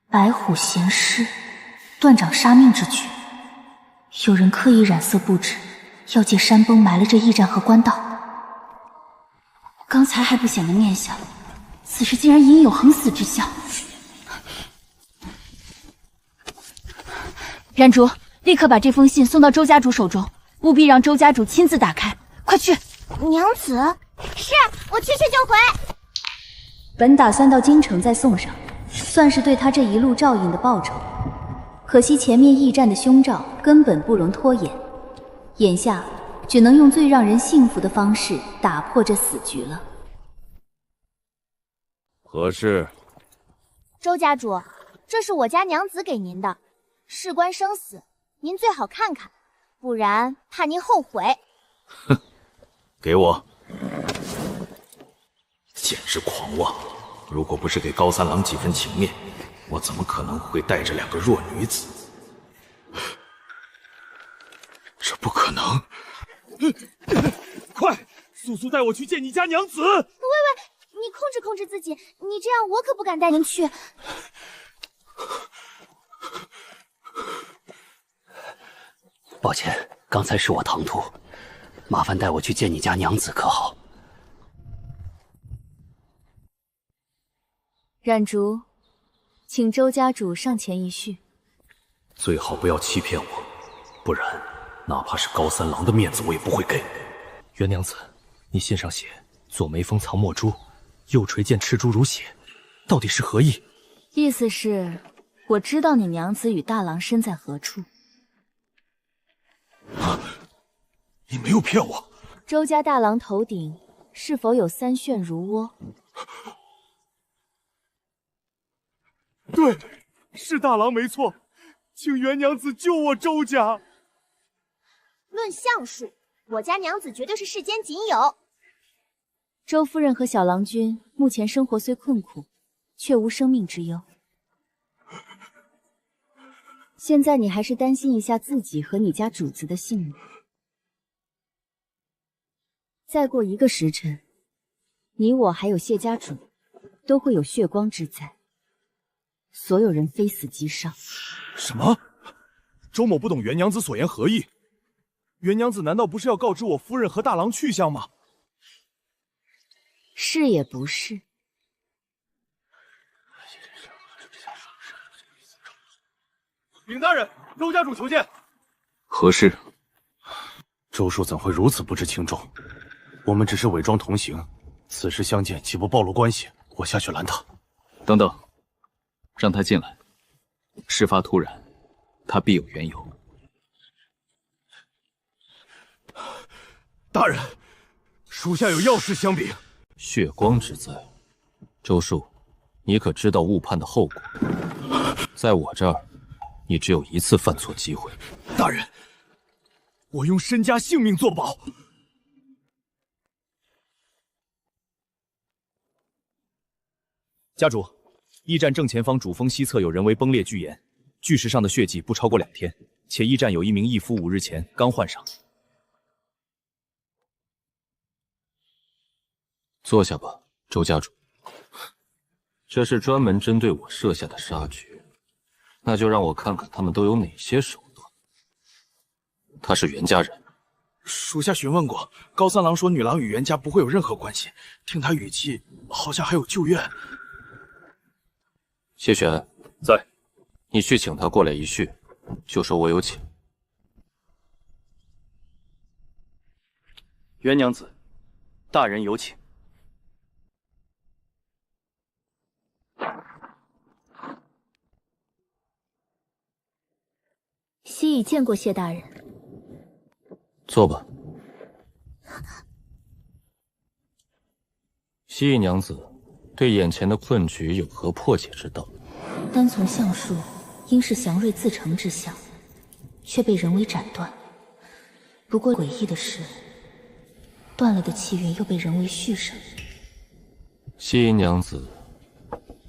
白虎衔尸，断掌杀命之举，有人刻意染色布置，要借山崩埋了这驿站和官道。刚才还不显得面相，此时竟然隐有横死之相。燃烛，立刻把这封信送到周家主手中，务必让周家主亲自打开，快去！娘子，是我去就回。本打算到京城再送上，算是对他这一路照应的报酬。可惜前面驿站的凶兆根本不容拖延，眼下只能用最让人信服的方式打破这死局了。何事？周家主，这是我家娘子给您的，事关生死，您最好看看，不然怕您后悔。哼，给我！简直狂妄！如果不是给高三郎几分情面，我怎么可能会带着2个弱女子？这不可能！快，速速带我去见你家娘子！喂，你控制控制自己，你这样我可不敢带您去。抱歉，刚才是我唐突，麻烦带我去见你家娘子可好？冉竹，请周家主上前一叙。最好不要欺骗我，不然哪怕是高三郎的面子我也不会给。袁娘子，你信上写左眉峰藏墨珠，右垂剑赤珠如血，到底是何意？意思是，我知道你娘子与大郎身在何处。你没有骗我。周家大郎头顶是否有3旋如窝？对，是大郎没错，请袁娘子救我周家。论相术，我家娘子绝对是世间仅有。周夫人和小郎君目前生活虽困苦，却无生命之忧。现在你还是担心一下自己和你家主子的性命。再过1个时辰，你我还有谢家主都会有血光之灾，所有人非死即伤。什么？周某不懂袁娘子所言何意？袁娘子难道不是要告知我夫人和大郎去向吗？是也不是。禀大人，周家主求见。何事？周叔怎会如此不知轻重？我们只是伪装同行，此时相见岂不暴露关系？我下去拦他。等等，让他进来。事发突然，他必有缘由。大人，属下有要事相禀。血光之灾，周树，你可知道误判的后果？在我这儿，你只有1次犯错机会。大人，我用身家性命作保。家主，驿站正前方主峰西侧有人为崩裂巨岩，巨石上的血迹不超过2天，且驿站有1名义夫5日前刚换上。坐下吧，周家主。这是专门针对我设下的杀局，那就让我看看他们都有哪些手段。他是袁家人。属下询问过，高三郎说女郎与袁家不会有任何关系，听他语气好像还有旧怨。谢玄在，你去请他过来一叙，就说我有请。袁娘子，大人有请。昔已见过谢大人。坐吧。蜥蜴娘子对眼前的困局有何破解之道？单从相术，应是祥瑞自成之象，却被人为斩断。不过诡异的是，断了的气运又被人为续上。蜥蜴娘子，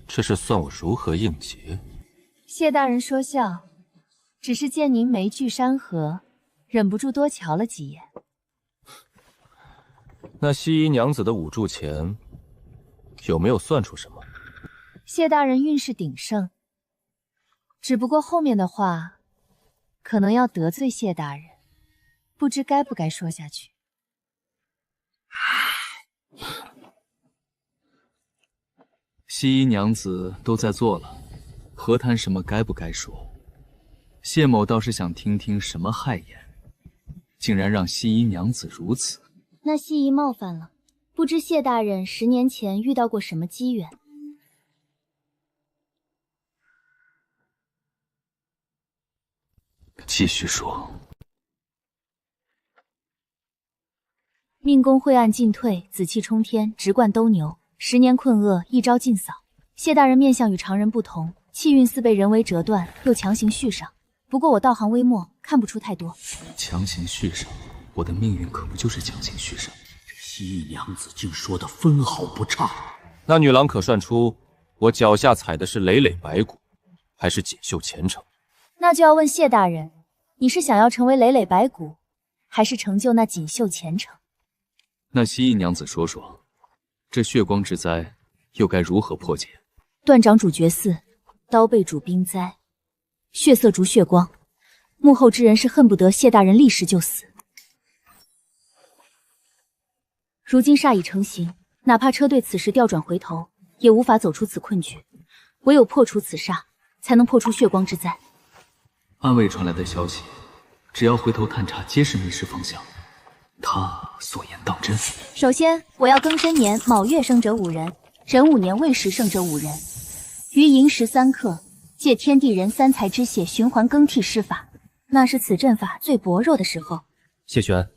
这是算我如何应劫？谢大人说笑，只是见您眉聚山河，忍不住多瞧了几眼。那蜥蜴娘子的五柱钱有没有算出什么？谢大人运势鼎盛，只不过后面的话可能要得罪谢大人，不知该不该说下去。蜥蜴娘子都在做了，何谈什么该不该说？谢某倒是想听听什么害言，竟然让蜥蜴娘子如此。那西夷冒犯了，不知谢大人10年前遇到过什么机缘？继续说。命宫晦暗进退，紫气冲天，直贯斗牛，10年困厄，一招尽扫。谢大人面相与常人不同，气运似被人为折断，又强行续上。不过我道行微末，看不出太多。强行续上，我的命运可不就是强行续上？这蜥蜴娘子竟说的分毫不差。那女郎可算出我脚下踩的是累累白骨，还是锦绣前程？那就要问谢大人，你是想要成为累累白骨，还是成就那锦绣前程？那蜥蜴娘子说说，这血光之灾又该如何破解？断掌主绝嗣，刀背主冰灾，血色逐血光。幕后之人是恨不得谢大人立时就死。如今煞已成形，哪怕车队此时调转回头，也无法走出此困局。唯有破除此煞，才能破出血光之灾。暗卫传来的消息，只要回头探查，皆是迷失方向。他所言当真？首先，我要庚申年卯月生者5人，壬午年未时生者5人。于寅时3刻，借天地人3才之血循环更替施法，那是此阵法最薄弱的时候。谢玄，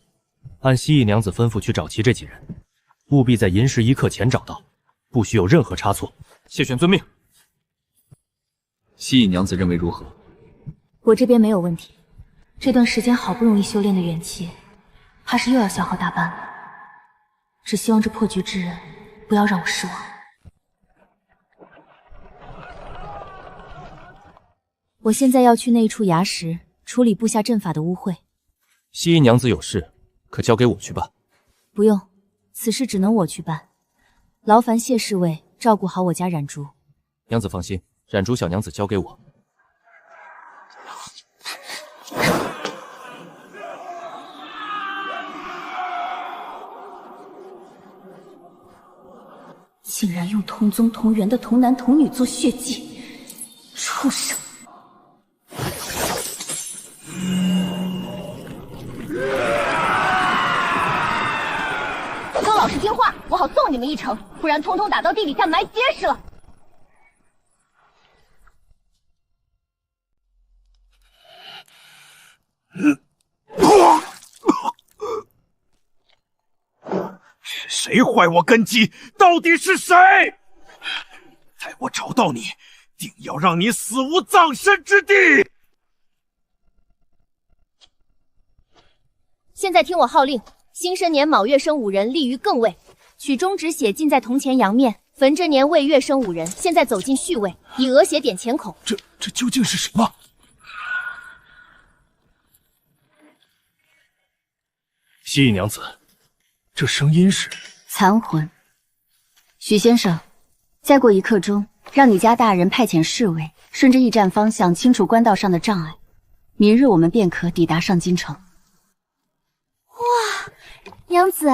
按蜥蜴娘子吩咐去找齐这几人，务必在寅时1刻前找到，不许有任何差错。谢玄遵命。蜥蜴娘子认为如何？我这边没有问题，这段时间好不容易修炼的元气，怕是又要消耗大半了。只希望这破局之人不要让我失望。我现在要去那一处崖石处理布下阵法的污秽。蜥蜴娘子有事，可交给我去办。不用，此事只能我去办。劳烦谢侍卫照顾好我家冉竹。娘子放心，冉竹小娘子交给我。竟然用同宗同源的童男童女做血祭，畜生！都老实听话，我好送你们一程，不然通通打到地底下埋结实了。是谁坏我根基？到底是谁？待我找到你，定要让你死无葬身之地！现在听我号令，辛申年卯月生5人立于艮位，取中指血浸在铜钱阳面；逢这年未月生5人，现在走进戌位，以额血点钱孔。这究竟是什么？蜥蜴娘子，这声音是残魂。许先生，再过1刻钟，让你家大人派遣侍卫，顺着驿站方向清除官道上的障碍。明日我们便可抵达上京城。哇，娘子，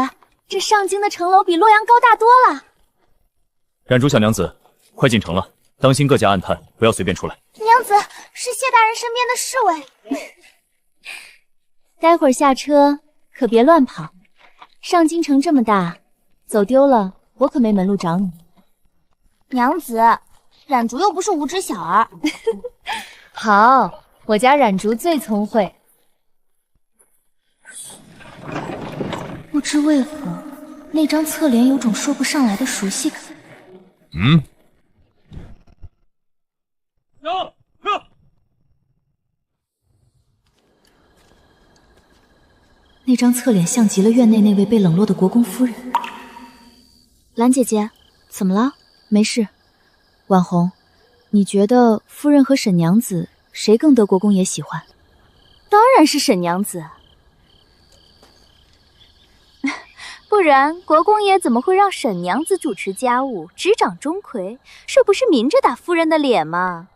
这上京的城楼比洛阳高大多了。冉竹小娘子，快进城了，当心各家暗探，不要随便出来。娘子，是谢大人身边的侍卫。待会儿下车可别乱跑，上京城这么大，走丢了我可没门路找你。娘子，冉竹又不是无知小儿。好，我家冉竹最聪慧。不知为何，那张侧脸有种说不上来的熟悉感。那张侧脸像极了院内那位被冷落的国公夫人。兰姐姐，怎么了？没事。婉红，你觉得夫人和沈娘子谁更得国公爷喜欢？当然是沈娘子。不然国公爷怎么会让沈娘子主持家务，执掌钟馗？这不是明着打夫人的脸吗？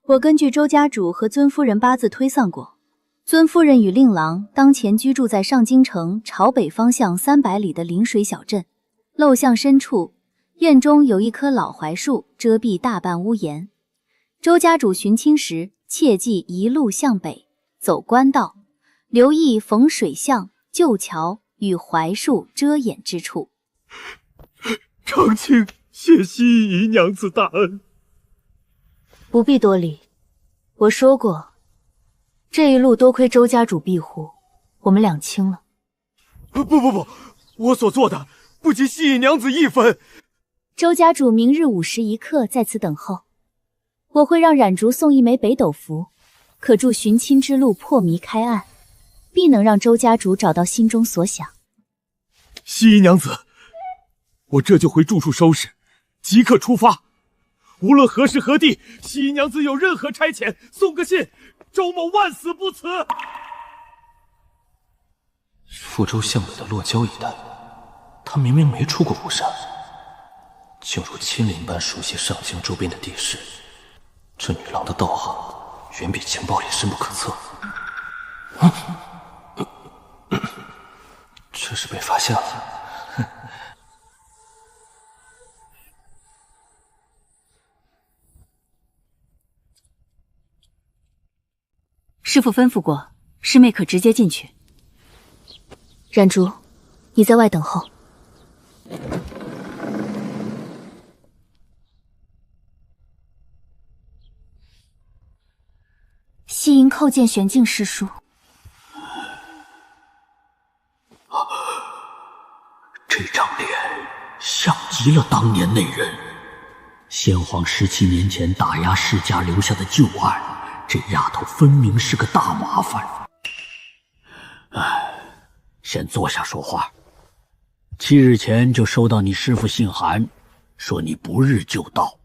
我根据周家主和尊夫人八字推算过，尊夫人与令郎当前居住在上京城朝北方向300里的临水小镇，陋巷深处，院中有一棵老槐树遮蔽大半屋檐。周家主寻亲时，切记一路向北，走官道，留意逢水巷、旧桥与槐树遮掩之处。长卿谢西姨娘子大恩。不必多礼，我说过，这一路多亏周家主庇护，我们两清了。不，我所做的不及西姨娘子一分。周家主明日午时一刻在此等候，我会让冉竹送一枚北斗符，可助寻亲之路破迷开案，必能让周家主找到心中所想。西姨娘子，我这就回住处收拾，即刻出发。无论何时何地，西姨娘子有任何差遣，送个信，周某万死不辞。福州向北的洛郊一带，他明明没出过巫山，竟如亲临般熟悉上京周边的地势。这女郎的道行远比情报里深不可测。这是被发现了。师父吩咐过，师妹可直接进去。冉竹，你在外等候。西营叩见玄镜师叔。这张脸像极了当年那人，先皇17年前打压世家留下的旧案，这丫头分明是个大麻烦。先坐下说话。7日前就收到你师父信函，说你不日就到。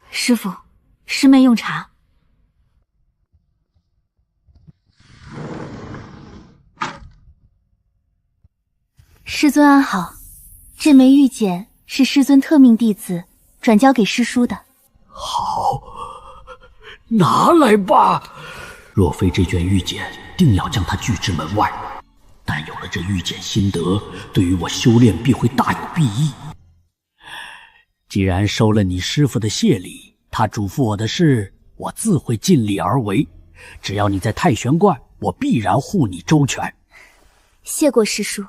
师父，师妹用茶。师尊安好，这枚玉简是师尊特命弟子转交给师叔的。好，拿来吧。若非这卷玉简，定要将它拒之门外。但有了这玉简心得，对于我修炼必会大有裨益。既然收了你师父的谢礼，他嘱咐我的事，我自会尽力而为。只要你在太玄观，我必然护你周全。谢过师叔。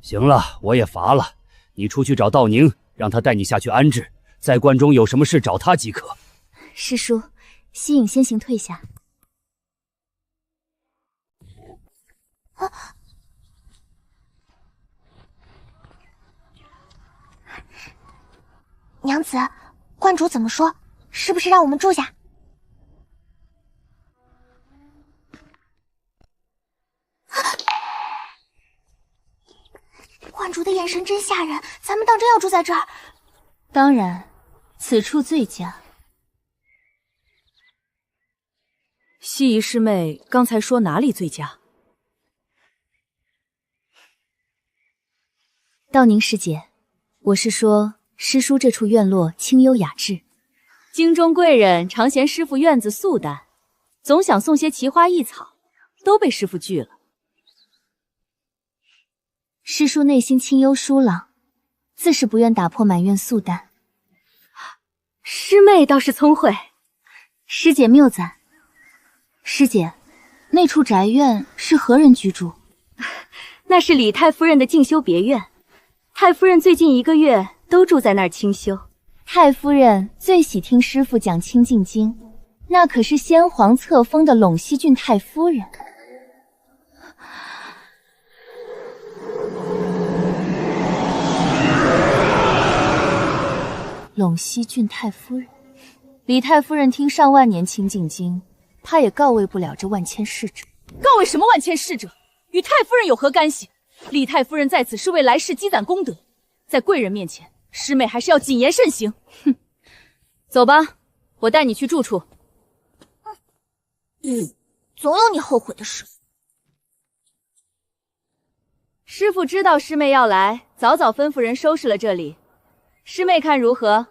行了，我也乏了，你出去找道宁，让他带你下去安置，在关中有什么事找他即可。师叔，西影先行退下。娘子，观主怎么说？是不是让我们住下？观主的眼神真吓人，咱们当真要住在这儿？当然，此处最佳。西姨师妹刚才说哪里最佳？道宁师姐，我是说师叔这处院落清幽雅致。京中贵人常嫌师父院子素淡，总想送些奇花异草，都被师父拒了。师叔内心清幽疏朗，自是不愿打破满院素淡。师妹倒是聪慧，师姐谬赞。师姐，那处宅院是何人居住？那是李太夫人的静修别院，太夫人最近1个月都住在那儿清修。太夫人最喜听师傅讲清净经，那可是先皇册封的陇西郡太夫人。陇西郡太夫人，李太夫人听上万年清净经，怕也告慰不了这万千侍者。告慰什么万千侍者？与太夫人有何干系？李太夫人在此是为来世积攒功德，在贵人面前，师妹还是要谨言慎行。哼，走吧，我带你去住处。总有你后悔的事。师父知道师妹要来，早早吩咐人收拾了这里。师妹看如何？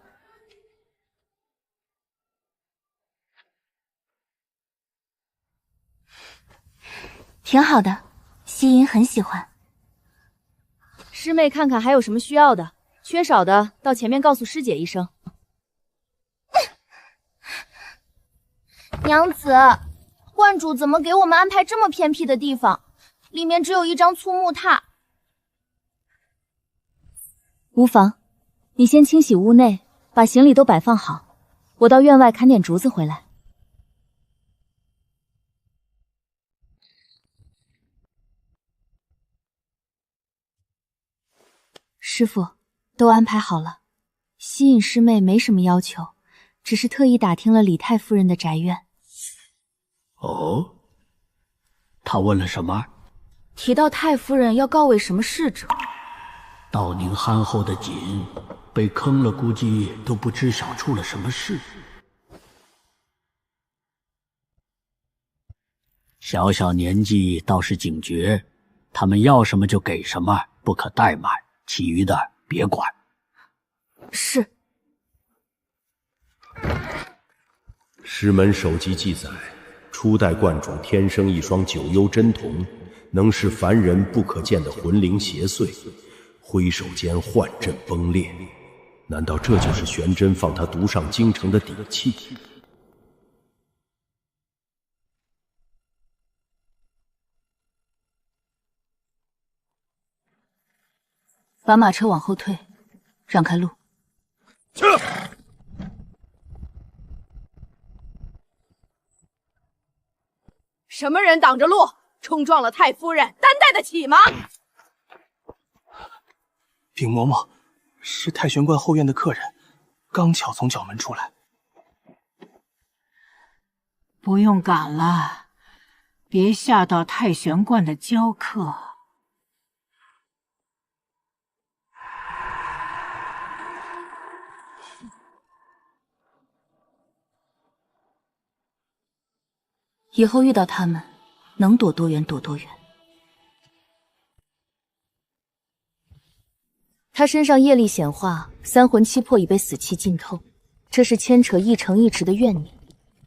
挺好的，西银很喜欢。师妹看看还有什么需要的，缺少的到前面告诉师姐一声。娘子，观主怎么给我们安排这么偏僻的地方？里面只有一张粗木榻。无妨，你先清洗屋内，把行李都摆放好，我到院外砍点竹子回来。师傅，都安排好了。西隐师妹没什么要求，只是特意打听了李太夫人的宅院。哦，他问了什么？提到太夫人要告慰什么逝者。道宁憨厚的紧，被坑了，估计都不知晓出了什么事。小小年纪倒是警觉，他们要什么就给什么，不可怠慢。其余的别管。是。师门首集记载，初代观主天生一双九幽真瞳，能使凡人不可见的魂灵邪祟，挥手间幻阵崩裂。难道这就是玄真放他独上京城的底气？把马车往后退，让开路。什么人挡着路，冲撞了太夫人，担待得起吗？禀嬷嬷，是太玄观后院的客人，刚巧从角门出来。不用赶了，别吓到太玄观的娇客。以后遇到他们，能躲多远躲多远。他身上业力显化，三魂七魄已被死气浸透，这是牵扯一城一池的怨念，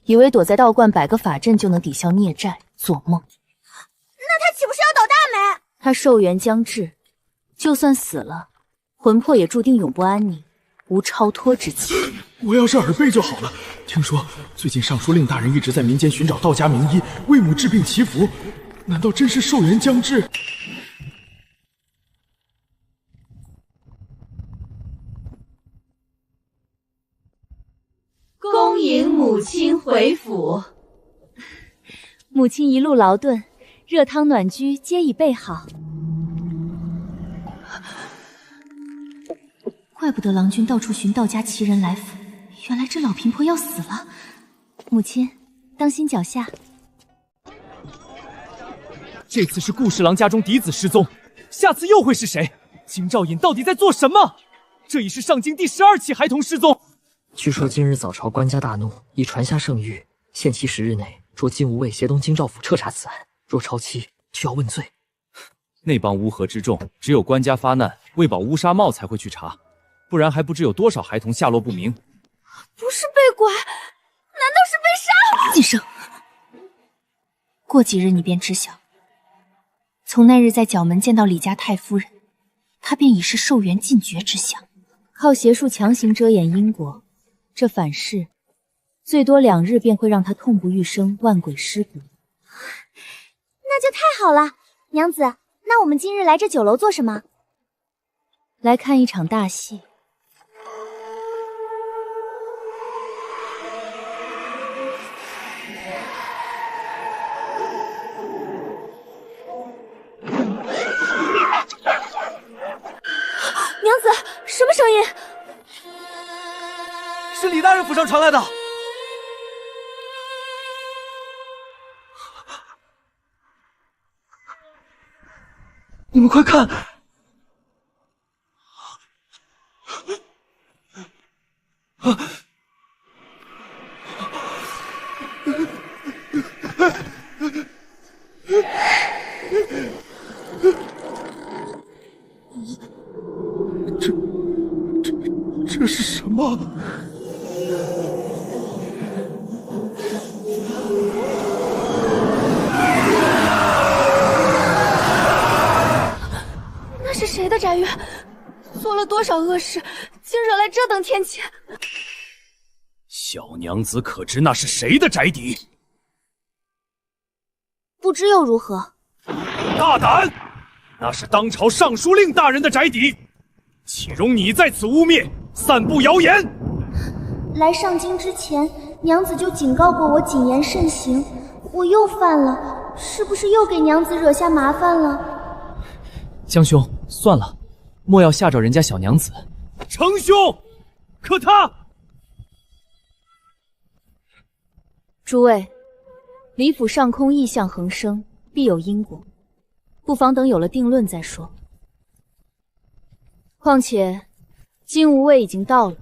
以为躲在道观摆个法阵就能抵消孽债，做梦。那他岂不是要倒大霉？他寿元将至，就算死了，魂魄也注定永不安宁，无超脱之期。我要是耳背就好了。听说最近尚书令大人一直在民间寻找道家名医，为母治病祈福，难道真是寿元将至？恭迎母亲回府。母亲一路劳顿，热汤暖居皆已备好。怪不得郎君到处寻道家奇人来赴，原来这老贫婆要死了。母亲，当心脚下。这次是顾侍郎家中嫡子失踪，下次又会是谁？金兆尹到底在做什么？这已是上京第12起孩童失踪。据说今日早朝官家大怒，已传下圣谕，限期10日内着金吾卫协同京兆府彻查此案，若超期需要问罪。那帮乌合之众，只有官家发难，为保乌纱帽才会去查，不然还不知有多少孩童下落不明。不是被拐，难道是被杀？晋升，过几日你便知晓。从那日在角门见到李家太夫人，他便已是寿元尽绝之象。靠邪术强行遮掩因果，这反噬最多2日便会让他痛不欲生，万鬼失骨。那就太好了，娘子，那我们今日来这酒楼做什么？来看一场大戏。府上传来的。你们快看！这是什么？那是谁的宅院？做了多少恶事，竟惹来这等天谴？小娘子可知那是谁的宅邸？不知又如何？大胆！那是当朝尚书令大人的宅邸，岂容你在此污蔑、散布谣言？来上京之前，娘子就警告过我谨言慎行，我又犯了，是不是又给娘子惹下麻烦了？江兄，算了，莫要吓着人家小娘子。程兄，可他……诸位，李府上空异象横生，必有因果，不妨等有了定论再说。况且，金无畏已经到了。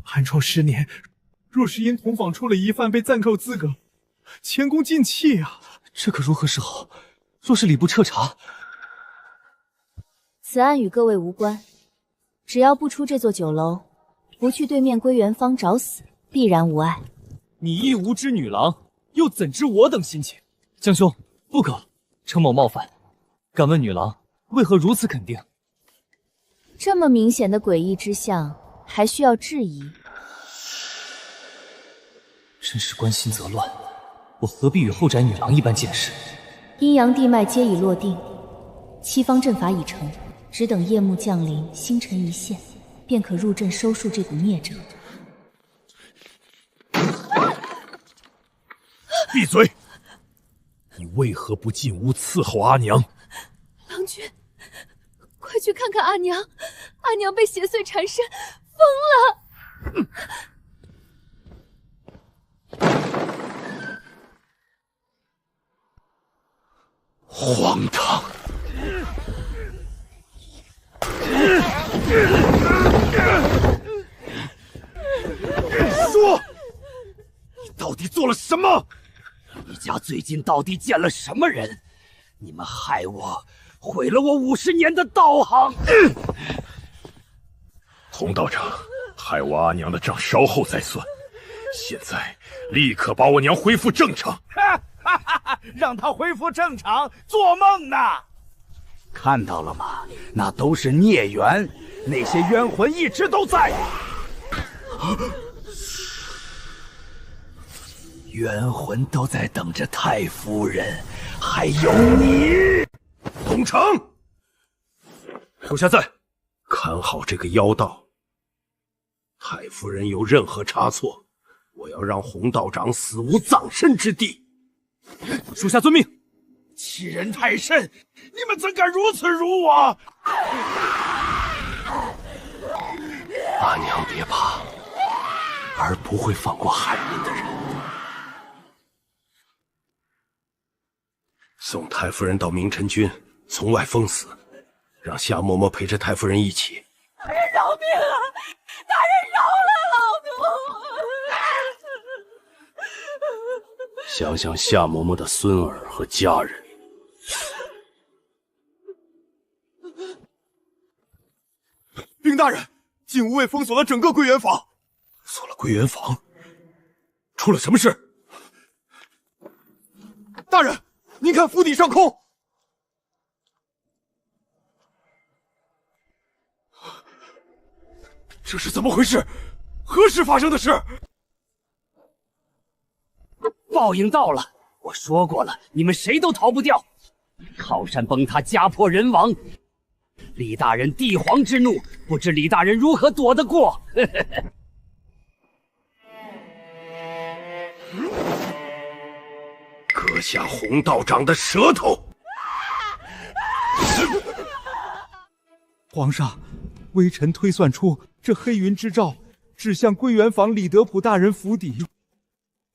汉朝10年，若是因同坊出了疑犯被暂扣资格，前功尽弃啊！这可如何是好？若是礼部彻查，此案与各位无关，只要不出这座酒楼，不去对面归元坊找死，必然无碍。你亦无知女郎，又怎知我等心情？江兄，不可！程某冒犯，敢问女郎为何如此肯定？这么明显的诡异之象，还需要质疑？真是关心则乱，我何必与后宅女郎一般见识？阴阳地脉皆已落定，七方阵法已成，只等夜幕降临，星辰一现，便可入阵收束这股孽者。闭嘴！你为何不进屋伺候阿娘？郎君，快去看看阿娘，阿娘被邪祟缠身，疯了！荒唐！说，你到底做了什么？你家最近到底见了什么人？你们害我，毁了我50年的道行。洪道长，害我阿娘的账稍后再算，现在立刻把我娘恢复正常。让她恢复正常，做梦呢！看到了吗？那都是孽缘，那些冤魂一直都在。冤魂都在等着太夫人，还有你，东城。属下在，看好这个妖道。太夫人有任何差错，我要让洪道长死无葬身之地。属下遵命。欺人太甚！你们怎敢如此辱我？阿娘别怕，儿不会放过害人的人。送太夫人到明晨军，从外封死，让夏嬷嬷陪着太夫人一起。大人饶命啊！大人饶了老奴！想想夏嬷嬷的孙儿和家人。禀大人，禁无畏封锁了整个归元坊。锁了归元坊？出了什么事？大人，您看府邸上空。这是怎么回事？何时发生的事？报应到了，我说过了，你们谁都逃不掉。靠山崩塌，家破人亡，李大人帝皇之怒，不知李大人如何躲得过？割下洪道长的舌头！皇上，微臣推算出这黑云之兆指向归元坊李德普大人府邸。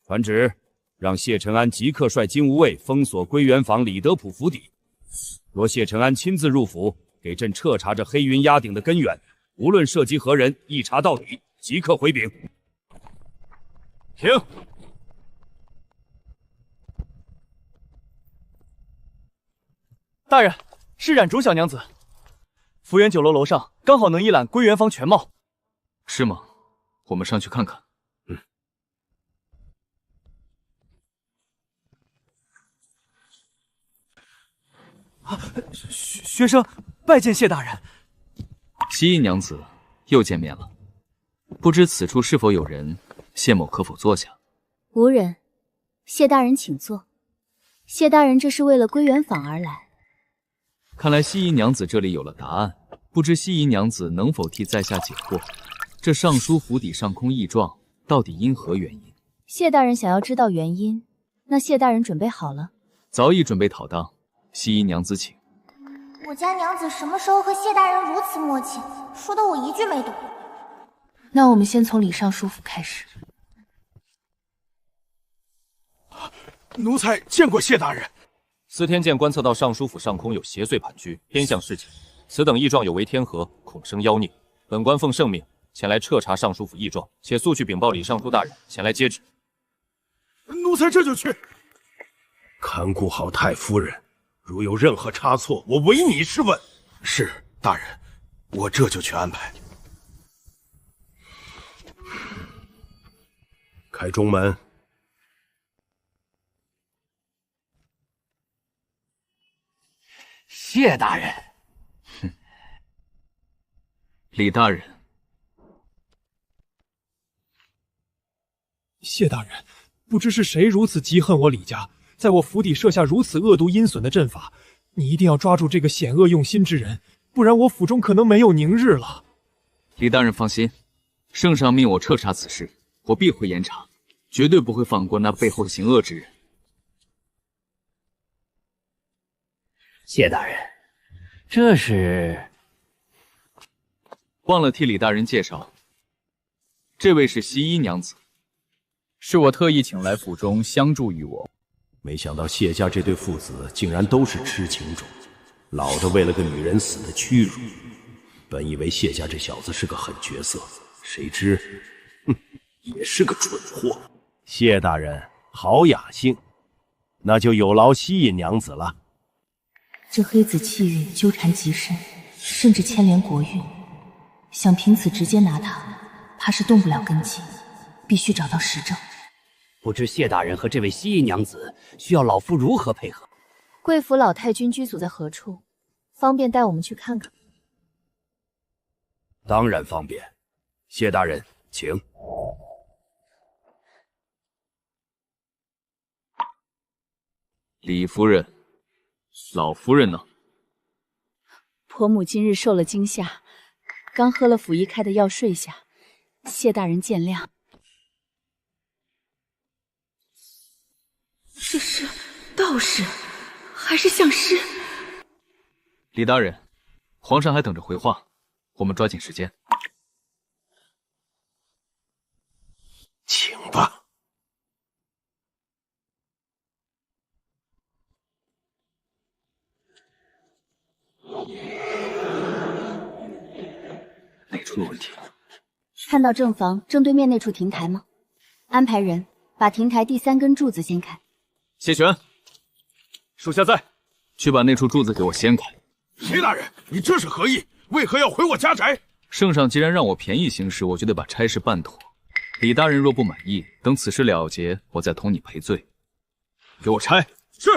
传旨，让谢承安即刻率金吾卫封锁归元坊李德普府邸。若谢承安亲自入府，给朕彻查这黑云压顶的根源，无论涉及何人，一查到底，即刻回禀。停！大人，是冉竹小娘子。福源酒楼楼上刚好能一览归元坊全貌。是吗？我们上去看看。学生拜见谢大人。西瀛娘子，又见面了。不知此处是否有人？谢某可否坐下？无人。谢大人请坐。谢大人这是为了归元坊而来。看来西瀛娘子这里有了答案，不知西瀛娘子能否替在下解惑？这尚书府邸上空异状，到底因何原因？谢大人想要知道原因，那谢大人准备好了？早已准备妥当。西瀛娘子请。我家娘子什么时候和谢大人如此默契，说的我一句没懂。那我们先从李尚书府开始。奴才见过谢大人。司天监观测到尚书府上空有邪祟盘踞，偏向市井，此等异状有违天和，恐生妖孽。本官奉圣命前来彻查尚书府异状，且速去禀报李尚书大人前来接旨。奴才这就去。看顾好太夫人，如有任何差错，我唯你是问。是大人，我这就去安排。开中门。谢大人。李大人。谢大人，不知是谁如此嫉恨我李家，在我府邸设下如此恶毒阴损的阵法，你一定要抓住这个险恶用心之人，不然我府中可能没有宁日了。李大人放心，圣上命我彻查此事，我必会严查，绝对不会放过那背后行恶之人。谢大人，这是……忘了替李大人介绍，这位是西瀛娘子，是我特意请来府中相助于我。没想到谢家这对父子竟然都是痴情种，老的为了个女人死的屈辱。本以为谢家这小子是个狠角色，谁知，也是个蠢货。谢大人好雅兴，那就有劳西瀛娘子了。这黑子气运纠缠极深，甚至牵连国运，想凭此直接拿他，怕是动不了根基，必须找到实证。不知谢大人和这位西瀛娘子需要老夫如何配合？贵府老太君居所在何处？方便带我们去看看？当然方便。谢大人，请。李夫人，老夫人呢？婆母今日受了惊吓，刚喝了府医开的药睡下，谢大人见谅。这是道士还是相师？李大人，皇上还等着回话，我们抓紧时间。请吧。哪处有问题？看到正房正对面那处亭台吗？安排人把亭台第3根柱子掀开。谢玄，属下在，去把那处柱子给我掀开。谢大人，你这是何意？为何要回我家宅？圣上既然让我便宜行事，我就得把差事办妥。李大人若不满意，等此事了结，我再同你赔罪。给我拆！是。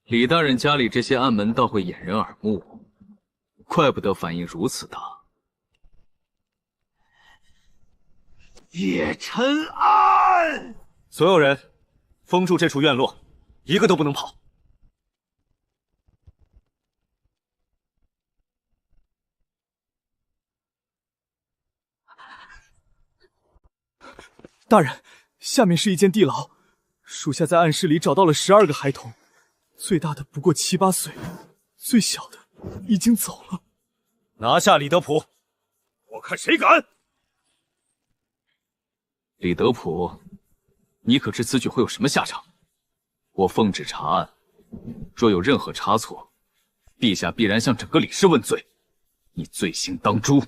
李大人家里这些暗门倒会掩人耳目，怪不得反应如此大。叶晨安，所有人封住这处院落，一个都不能跑。大人，下面是一间地牢，属下在暗室里找到了12个孩童，最大的不过7、8岁，最小的已经走了。拿下李德普，我看谁敢！李德普，你可知此举会有什么下场？我奉旨查案，若有任何差错，陛下必然向整个李氏问罪，你罪行当诛。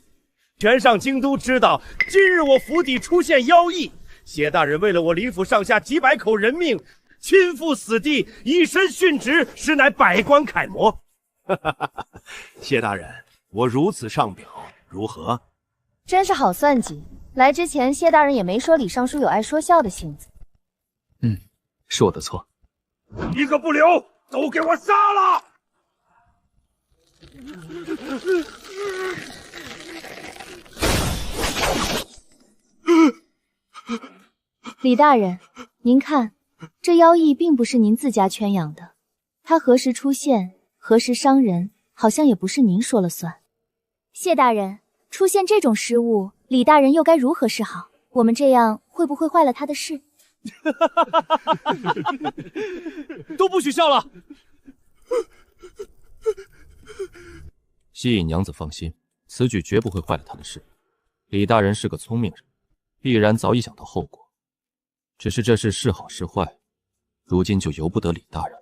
全上京都知道，今日我府邸出现妖异，谢大人为了我李府上下几百口人命，亲赴死地，以身殉职，实乃百官楷模。谢大人，我如此上表，如何？真是好算计。来之前，谢大人也没说李尚书有爱说笑的性子。是我的错。一个不留，都给我杀了！李大人，您看，这妖异并不是您自家圈养的，它何时出现，何时伤人，好像也不是您说了算。谢大人，出现这种失误，李大人又该如何是好？我们这样会不会坏了他的事？都不许笑了！西瀛娘子放心，此举绝不会坏了他的事。李大人是个聪明人，必然早已想到后果。只是这事是好是坏，如今就由不得李大人。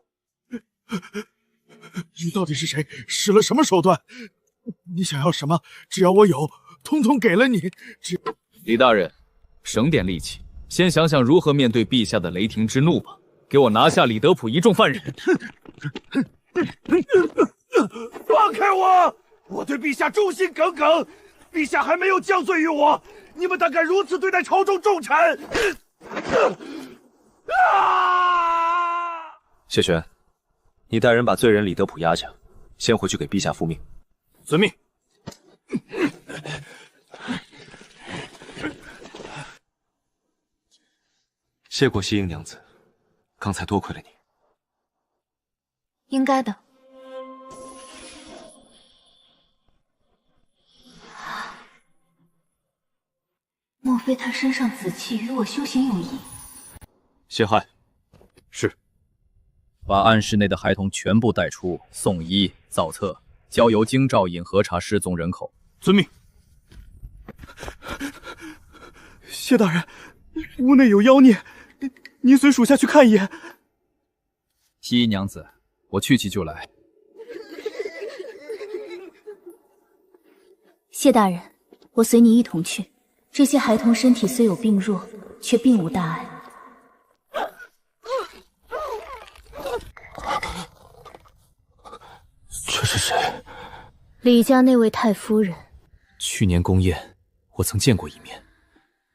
你到底是谁？使了什么手段？你想要什么？只要我有，通通给了你。李大人，省点力气，先想想如何面对陛下的雷霆之怒吧。给我拿下李德普一众犯人！放开我！我对陛下忠心耿耿，陛下还没有降罪于我，你们胆敢如此对待朝中重臣！谢玄，你带人把罪人李德普押下，先回去给陛下复命。遵命。谢过西瀛娘子，刚才多亏了你。应该的。莫非他身上紫气与我修行有异？谢亥，是。把暗室内的孩童全部带出，送医造册，交由京兆尹核查失踪人口。遵命。谢大人，屋内有妖孽，您随属下去看一眼。西瀛娘子，我去其就来。谢大人，我随你一同去。这些孩童身体虽有病弱，却并无大碍。这是谁？李家那位太夫人。去年宫宴，我曾见过一面。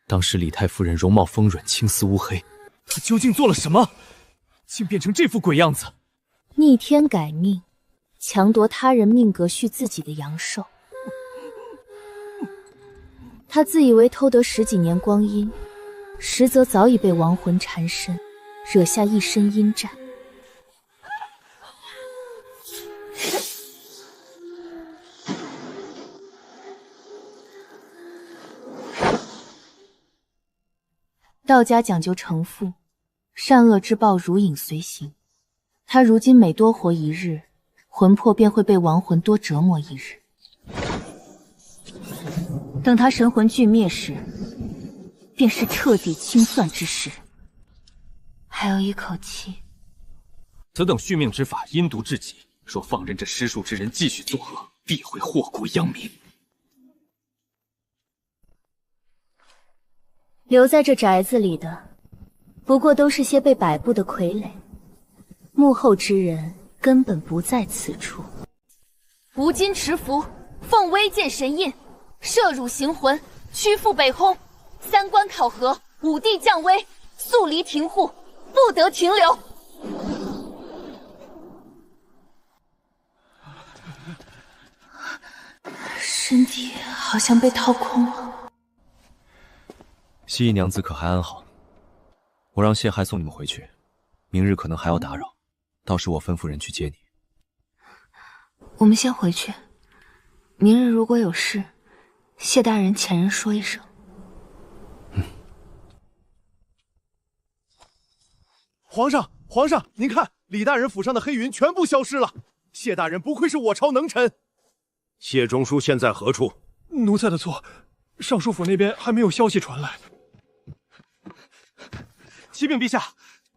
当时李太夫人容貌丰润，青丝乌黑。她究竟做了什么，竟变成这副鬼样子？逆天改命，强夺他人命格，续自己的阳寿。他自以为偷得10几年光阴，实则早已被亡魂缠身，惹下一身阴债。道家讲究惩罚，善恶之报如影随形。他如今每多活一日，魂魄便会被亡魂多折磨一日。等他神魂俱灭时，便是彻底清算之时。还有一口气。此等续命之法阴毒至极，若放任这施术之人继续作恶，必会祸国殃民。留在这宅子里的，不过都是些被摆布的傀儡，幕后之人根本不在此处。吴金持符，奉威剑神印，摄入行魂，驱赴北轰，3关考核，5地降威，速离庭户，不得停留。身体好像被掏空了。西瀛娘子可还安好？我让谢亥送你们回去，明日可能还要打扰，到时我吩咐人去接你。我们先回去，明日如果有事，谢大人遣人说一声。皇上，您看，李大人府上的黑云全部消失了。谢大人不愧是我朝能臣。谢中书现在何处？奴才的错，尚书府那边还没有消息传来。启禀陛下，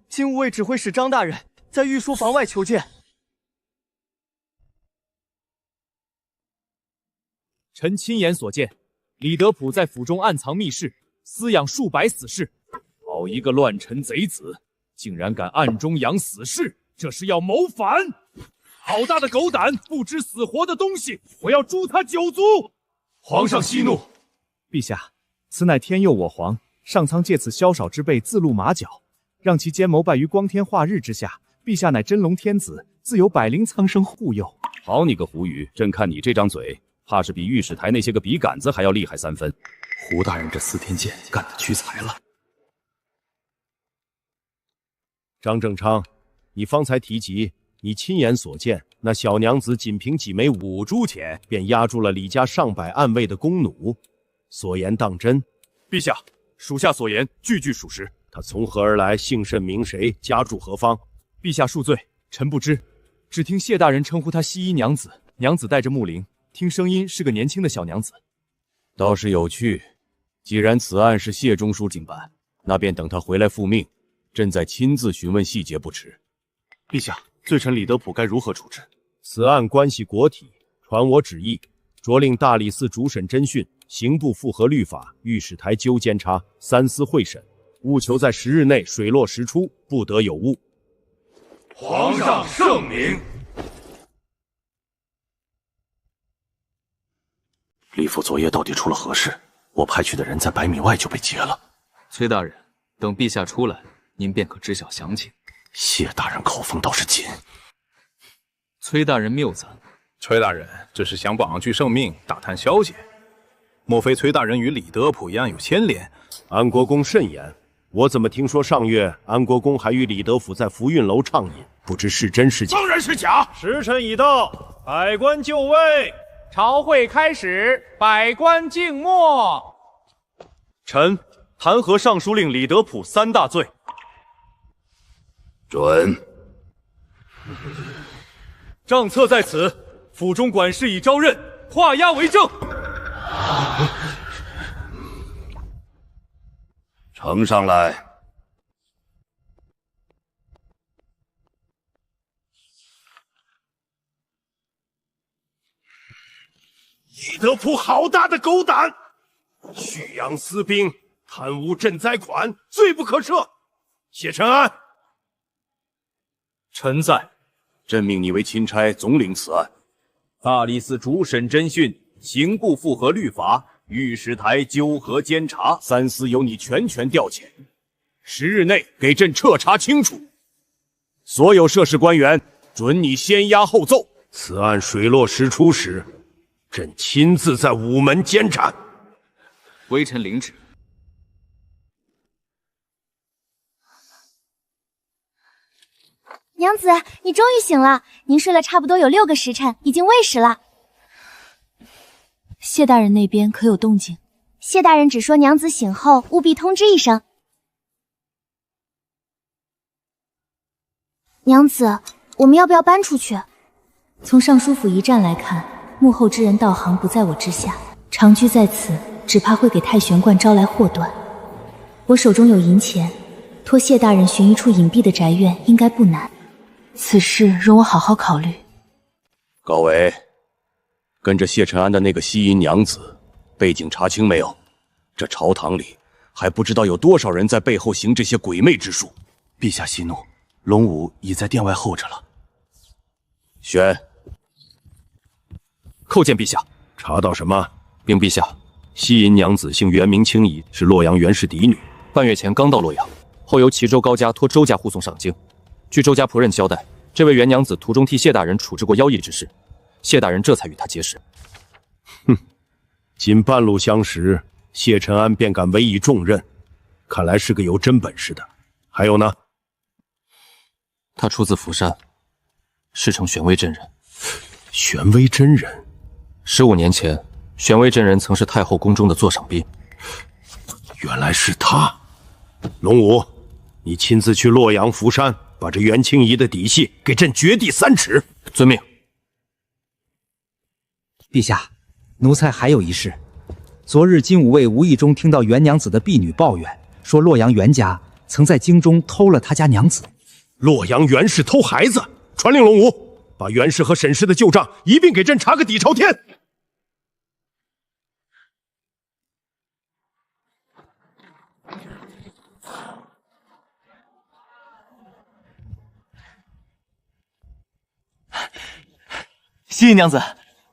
金吾卫指挥使张大人在御书房外求见。臣亲眼所见，李德普在府中暗藏密室，饲养数百死士。好一个乱臣贼子，竟然敢暗中养死士，这是要谋反！好大的狗胆，不知死活的东西！我要诛他9族！皇上息怒。陛下，此乃天佑我皇，上苍借此宵少之辈自露马脚，让其奸谋败于光天化日之下。陛下乃真龙天子，自有百灵苍生护佑。好你个胡宇，朕看你这张嘴，怕是比御史台那些个笔杆子还要厉害3分。胡大人这4天剑干得屈才了。张正昌，你方才提及你亲眼所见，那小娘子仅凭几枚5铢钱，便压住了李家上百暗卫的弓弩，所言当真？陛下，属下所言句句属实。他从何而来？姓甚名谁？家住何方？陛下恕罪，臣不知，只听谢大人称呼她西衣娘子，娘子带着木铃，听声音是个年轻的小娘子。倒是有趣。既然此案是谢中书经办，那便等他回来复命，朕再亲自询问细节不迟。陛下，罪臣李德普该如何处置？此案关系国体，传我旨意，着令大理寺主审侦讯，刑部复核律法，御史台纠监察，三司会审，务求在10日内水落石出，不得有误。皇上圣明。李府昨夜到底出了何事？我派去的人在100米外就被劫了。崔大人，等陛下出来，您便可知晓详情。谢大人口风倒是紧。崔大人谬赞。崔大人这是想绑去圣命，打探消息。莫非崔大人与李德普一案有牵连？安国公慎言，我怎么听说上月安国公还与李德甫在福运楼畅饮？不知是真是假。当然是假。时辰已到，百官就位。朝会开始，百官静默。臣弹劾尚书令李德普3大罪。准。账册在此，府中管事已招认，画押为证。呈上来。李德普好大的狗胆！蓄养私兵，贪污赈灾款，罪不可赦。谢承安，臣在。朕命你为钦差，总领此案。大理寺主审侦讯，刑部复核律法，御史台纠合监察，三司由你全权调遣。10日内给朕彻查清楚。所有涉事官员，准你先押后奏。此案水落石出时，朕亲自在午门监斩。微臣领旨。娘子，你终于醒了。您睡了差不多有6个时辰，已经喂食了。谢大人那边可有动静？谢大人只说娘子醒后务必通知一声。娘子，我们要不要搬出去？从尚书府一战来看，幕后之人道行不在我之下，长居在此，只怕会给太玄观招来祸端。我手中有银钱，托谢大人寻一处隐蔽的宅院，应该不难。此事容我好好考虑。高伟，跟着谢承安的那个西银娘子，背景查清没有？这朝堂里还不知道有多少人在背后行这些鬼魅之术。陛下息怒，龙武已在殿外候着了。选。叩见陛下。查到什么？禀陛下，西银娘子姓袁，名清怡，是洛阳袁氏嫡女。半月前刚到洛阳，后由齐州高家托周家护送上京。据周家仆人交代，这位袁娘子途中替谢大人处置过妖异之事，谢大人这才与她结识。哼，仅半路相识，谢承安便敢委以重任，看来是个有真本事的。还有呢？他出自福山，师承玄威真人。玄威真人，15年前，玄威真人曾是太后宫中的座上宾。原来是他。龙武，你亲自去洛阳福山，把这袁清仪的底细给朕掘地3尺。遵命。陛下，奴才还有一事。昨日金吾卫无意中听到袁娘子的婢女抱怨，说洛阳袁家曾在京中偷了他家娘子。洛阳袁氏偷孩子，传令龙武，把袁氏和沈氏的旧账一并给朕查个底朝天。西姨娘子，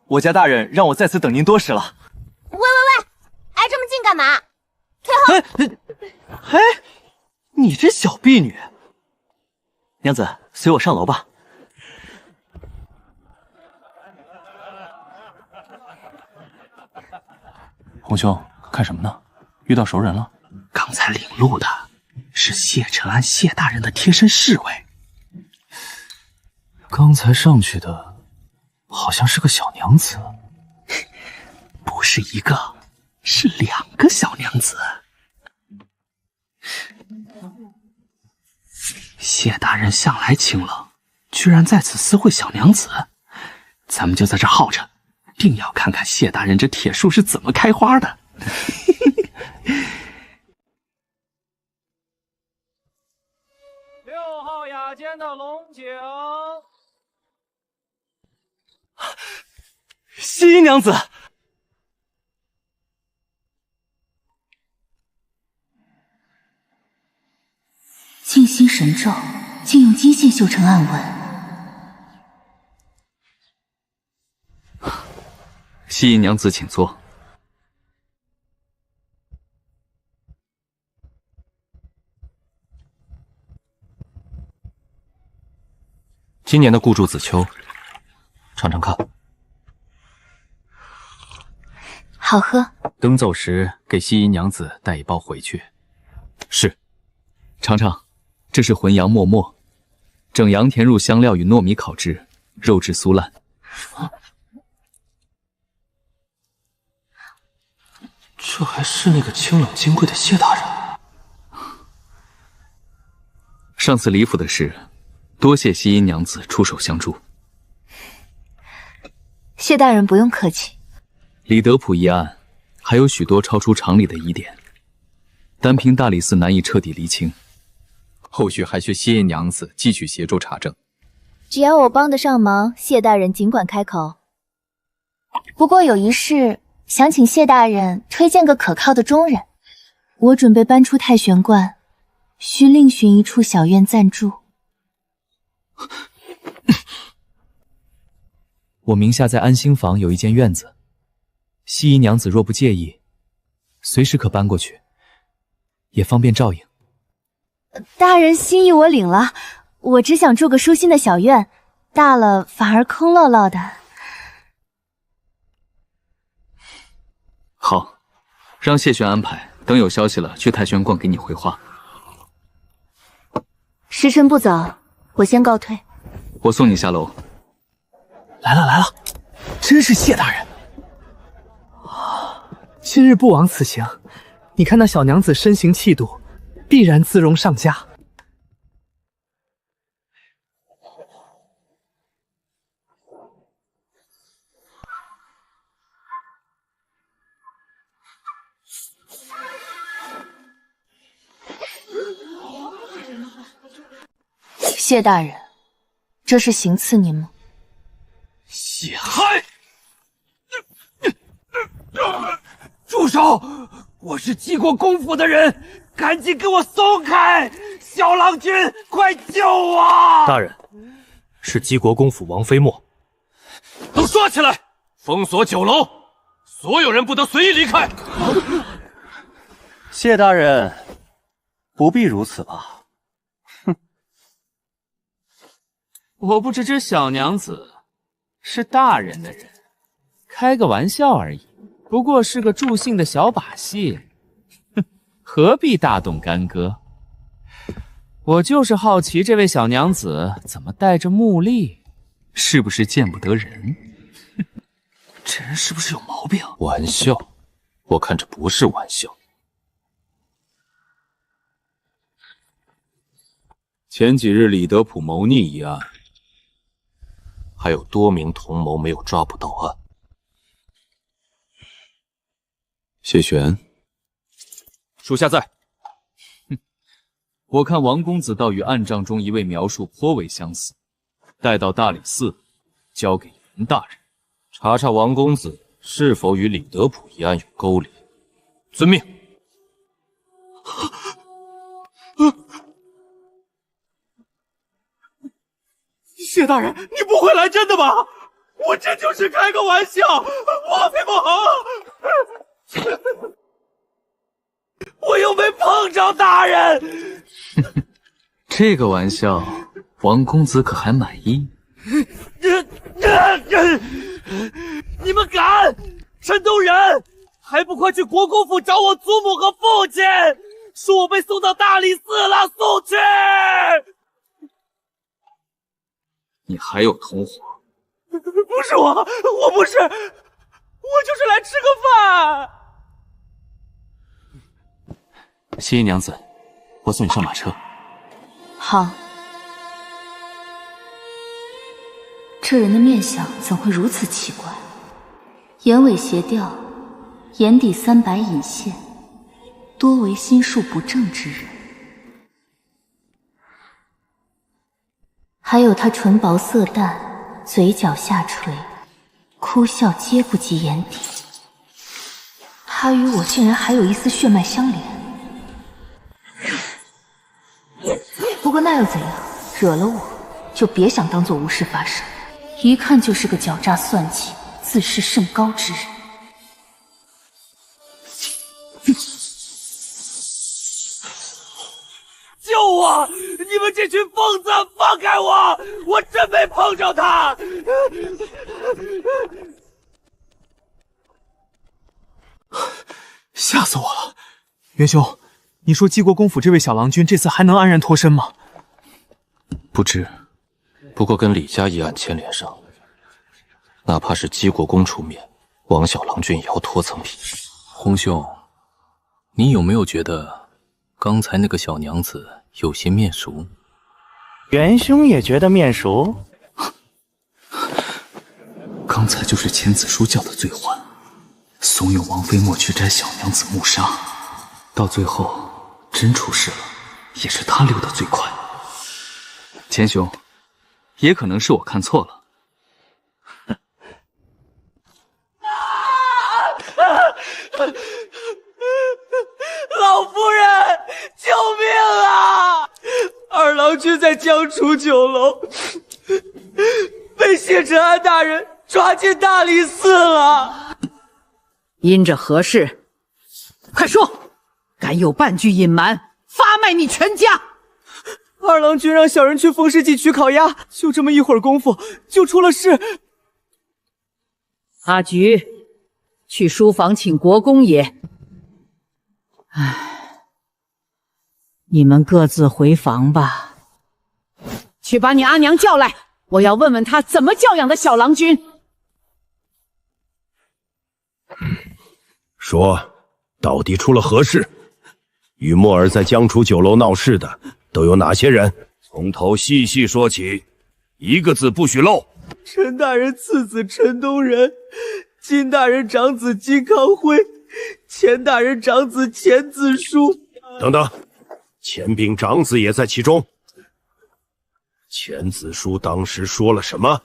我家大人让我在此等您多时了。喂，挨这么近干嘛？退后！哎，你这小婢女！娘子，随我上楼吧。红兄，看什么呢？遇到熟人了？刚才领路的是谢承安谢大人的贴身侍卫。刚才上去的好像是个小娘子。不是一个，是2个小娘子。谢大人向来清冷，居然在此私会小娘子，咱们就在这耗着，定要看看谢大人这铁树是怎么开花的。6号雅间的龙井。西姨娘子。静心神咒，竟用金线绣成暗文。西姨娘子，请坐。今年的顾祝子秋，尝尝看。好喝。等走时给西姨娘子带一包回去。是。尝尝，这是浑羊沫沫，整羊填入香料与糯米烤制，肉质酥烂。这还是那个清冷金贵的谢大人。上次李府的事，多谢西姨娘子出手相助。谢大人不用客气。李德普一案还有许多超出常理的疑点，单凭大理寺难以彻底厘清。后续还需西姨娘子继续协助查证。只要我帮得上忙，谢大人尽管开口。不过有一事，想请谢大人推荐个可靠的中人。我准备搬出太玄观，需另寻一处小院暂住。我名下在安兴坊有一间院子，西姨娘子若不介意，随时可搬过去，也方便照应。大人心意我领了，我只想住个舒心的小院，大了反而空落落的。好，让谢玄安排，等有消息了去太玄观给你回话。时辰不早，我先告退。我送你下楼。来了，真是谢大人。今日不枉此行，你看那小娘子身形气度，必然姿容上佳。谢大人，这是行刺您吗？谢嗨！住手！我是济国公府的人，赶紧给我松开！小郎君，快救我！大人，是济国公府王妃墨。都刷起来，封锁酒楼，所有人不得随意离开。谢大人，不必如此吧？哼，我不知这小娘子是大人的人，开个玩笑而已，不过是个助兴的小把戏，哼，何必大动干戈？我就是好奇，这位小娘子怎么带着目力，是不是见不得人？这人是不是有毛病？玩笑，我看这不是玩笑。前几日李德普谋逆一案，还有多名同谋没有抓捕到案。谢玄，属下在。我看王公子倒与案账中一位描述颇为相似，带到大理寺，交给袁大人查查王公子是否与李德普一案有勾连。遵命。谢大人，你不会来真的吧？我这就是开个玩笑，我并不好。我又没碰着大人。这个玩笑，王公子可还满意？你们敢！陈东仁，还不快去国公府找我祖母和父亲，说我被送到大理寺了，送去！你还有同伙？不是我不是，我就是来吃个饭。谢姨娘子，我送你上马车。好。这人的面相怎会如此奇怪？眼尾斜吊，眼底三白隐现，多为心术不正之人。还有他唇薄色淡，嘴角下垂，哭笑皆不及眼底。他与我竟然还有一丝血脉相连。不过那又怎样？惹了我，就别想当做无事发生。一看就是个狡诈算计、自视甚高之人。救我！你们这群疯子，放开我！我真没碰着他。吓死我了！元兄，你说济国公府这位小郎君这次还能安然脱身吗？不知，不过跟李家一案牵连上，哪怕是济国公出面，王小郎君也要脱层皮。洪兄，你有没有觉得刚才那个小娘子有些面熟？元兄也觉得面熟。刚才就是千子书叫的罪患，怂恿王妃莫去摘小娘子木纱，到最后真出事了，也是他溜得最快。钱兄，也可能是我看错了。老夫人，救命啊！二郎君在江楚酒楼被谢承安大人抓进大理寺了。因着何事？快说！敢有半句隐瞒，发卖你全家！二郎君让小人去风师记取烤鸭，就这么一会儿功夫，就出了事。阿菊，去书房请国公爷。唉，你们各自回房吧。去把你阿娘叫来，我要问问她怎么教养的小郎君。说，到底出了何事？与墨儿在江楚酒楼闹事的都有哪些人？从头细细说起，一个字不许漏。陈大人次子陈东仁，金大人长子金康辉，钱大人长子钱子书。等等，钱炳长子也在其中。钱子书当时说了什么？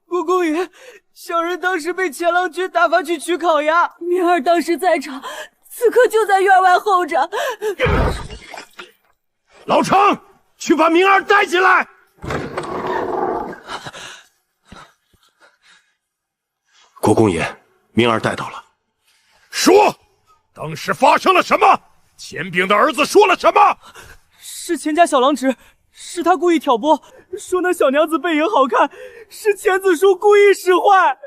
国公爷，小人当时被钱郎君打发去取烤鸭，明儿当时在场，此刻就在院外候着。老程，去把明儿带进来。国公爷，明儿带到了。说，当时发生了什么？钱炳的儿子说了什么？是钱家小郎侄，是他故意挑拨，说那小娘子背影好看，是钱子书故意使坏。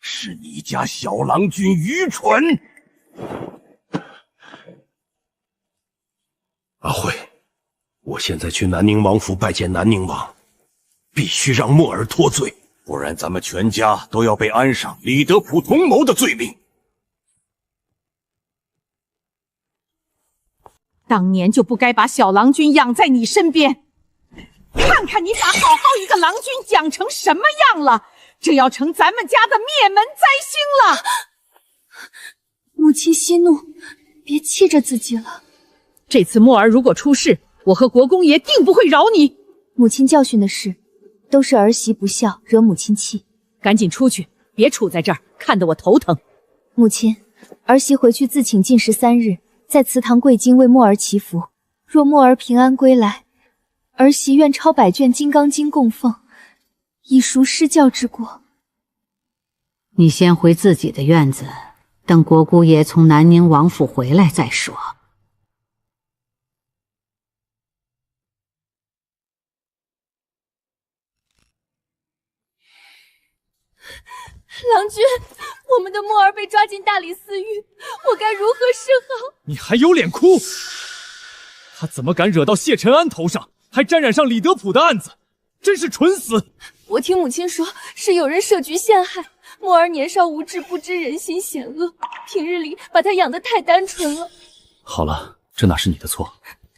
是你家小郎君愚蠢。阿慧，我现在去南宁王府拜见南宁王，必须让墨儿脱罪。不然咱们全家都要被安上李德普同谋的罪名。当年就不该把小郎君养在你身边，看看你把好好一个郎君养成什么样了，这要成咱们家的灭门灾星了。母亲息怒，别气着自己了。这次墨儿如果出事，我和国公爷定不会饶你。母亲教训的事，都是儿媳不孝，惹母亲气。赶紧出去，别杵在这儿，看得我头疼。母亲，儿媳回去自请禁食3日，在祠堂跪经为墨儿祈福。若墨儿平安归来，儿媳愿抄100卷《金刚经》供奉，以赎失教之过。你先回自己的院子，等国姑爷从南宁王府回来再说。郎君，我们的墨儿被抓进大理寺狱，我该如何是好？你还有脸哭？他怎么敢惹到谢承安头上，还沾染上李德普的案子，真是蠢死！我听母亲说，是有人设局陷害墨儿，年少无知，不知人心险恶，平日里把他养得太单纯了。好了，这哪是你的错？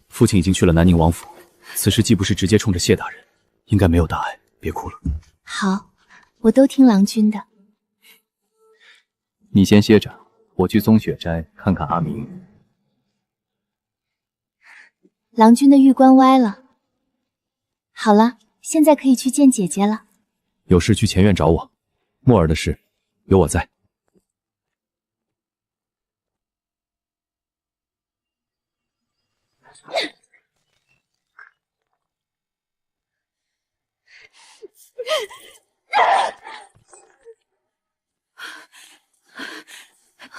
父亲已经去了南宁王府，此事既不是直接冲着谢大人，应该没有大碍，别哭了。好，我都听郎君的。你先歇着，我去宗雪斋看看阿明。郎君的玉冠歪了。好了，现在可以去见姐姐了。有事去前院找我，墨儿的事有我在。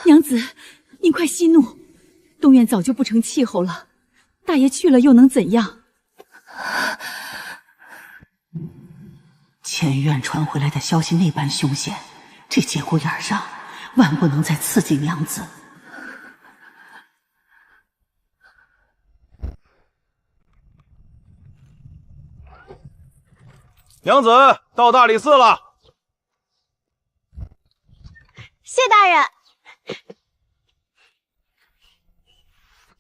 娘子，您快息怒，东院早就不成气候了，大爷去了又能怎样？前院传回来的消息那般凶险，这节骨眼上万不能再刺激娘子。娘子到大理寺了。谢大人，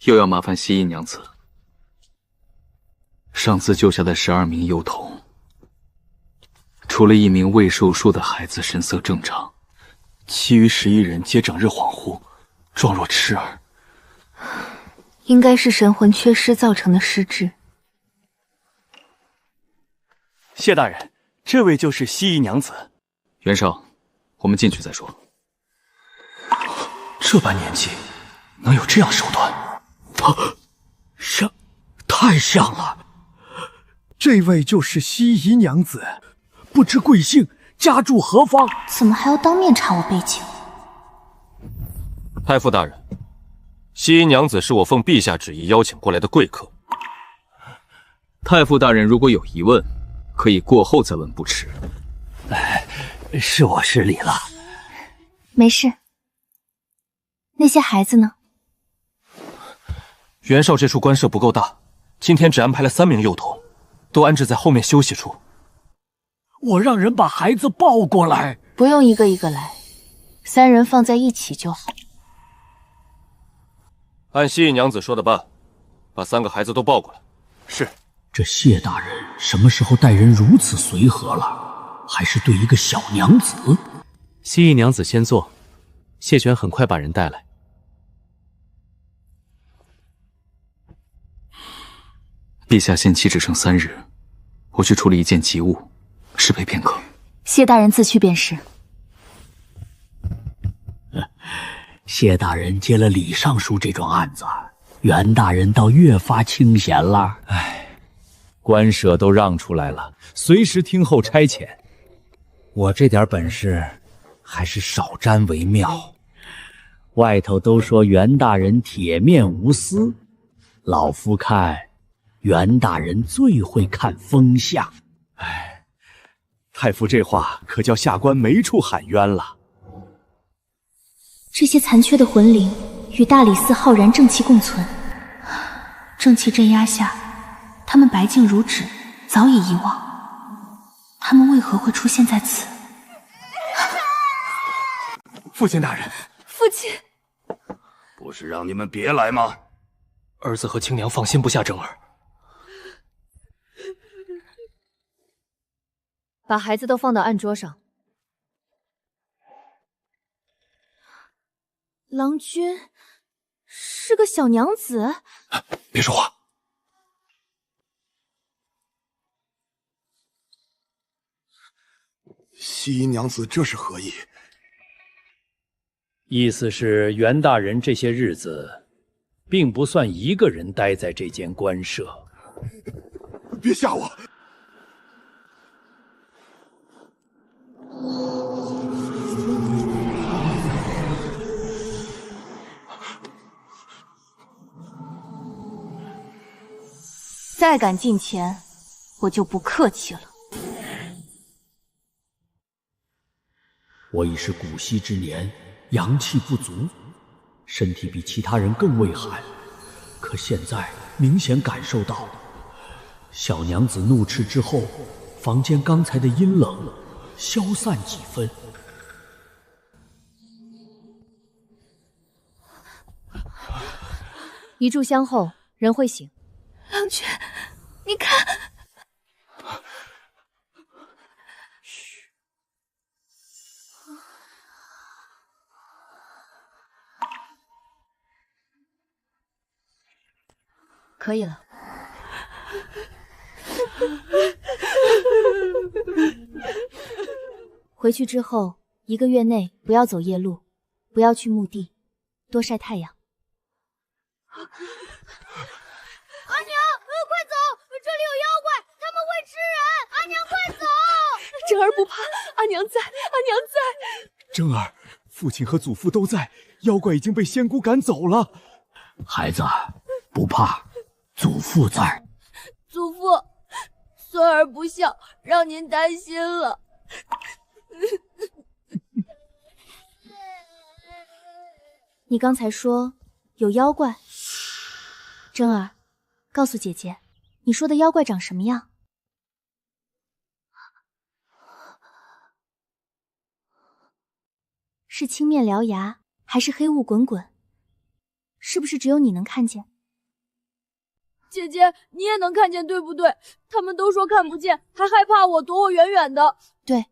又要麻烦西医娘子。上次救下的12名幼童，除了1名未受术的孩子神色正常，其余11人皆整日恍惚，状若痴儿。应该是神魂缺失造成的失智。谢大人，这位就是西医娘子。袁绍，我们进去再说。这般年纪，能有这样手段？太像了。这位就是西夷娘子，不知贵姓，家住何方？怎么还要当面查我背景？太傅大人，西夷娘子是我奉陛下旨意邀请过来的贵客。太傅大人如果有疑问，可以过后再问不迟。是我失礼了。没事。那些孩子呢？袁绍这处官舍不够大，今天只安排了3名幼童，都安置在后面休息处。我让人把孩子抱过来。不用一个一个来，3人放在一起就好。按西夷娘子说的办，把3个孩子都抱过来。是。这谢大人什么时候待人如此随和了？还是对一个小娘子？西夷娘子先坐，谢玄很快把人带来。陛下限期只剩3日，我去处理一件急务，失陪片刻。谢大人自去便是。谢大人接了李尚书这桩案子，袁大人倒越发清闲了。官舍都让出来了，随时听候差遣。我这点本事，还是少沾为妙。外头都说袁大人铁面无私，老夫看袁大人最会看风向。太傅这话可叫下官没处喊冤了。这些残缺的魂灵与大理寺浩然正气共存，正气镇压下，他们白净如纸，早已遗忘。他们为何会出现在此？父亲大人，父亲，不是让你们别来吗？儿子和亲娘放心不下正儿。把孩子都放到案桌上。郎君是个小娘子。别说话。西医娘子这是何意？意思是袁大人这些日子，并不算一个人待在这间官舍。别吓我！再敢近前，我就不客气了。我已是古稀之年，阳气不足，身体比其他人更畏寒。可现在明显感受到，小娘子怒斥之后，房间刚才的阴冷消散几分。一炷香后，人会醒。郎君，你看。可以了。回去之后1个月内不要走夜路，不要去墓地，多晒太阳。阿娘，快走！这里有妖怪，他们会吃人！阿娘，快走！正儿不怕，阿娘在，阿娘在。正儿，父亲和祖父都在，妖怪已经被仙姑赶走了。孩子，不怕，祖父在。祖父，孙儿不孝，让您担心了。你刚才说有妖怪？真儿，告诉姐姐，你说的妖怪长什么样？是青面獠牙，还是黑雾滚滚？是不是只有你能看见？姐姐，你也能看见对不对？他们都说看不见，还害怕我，躲我远远的。对，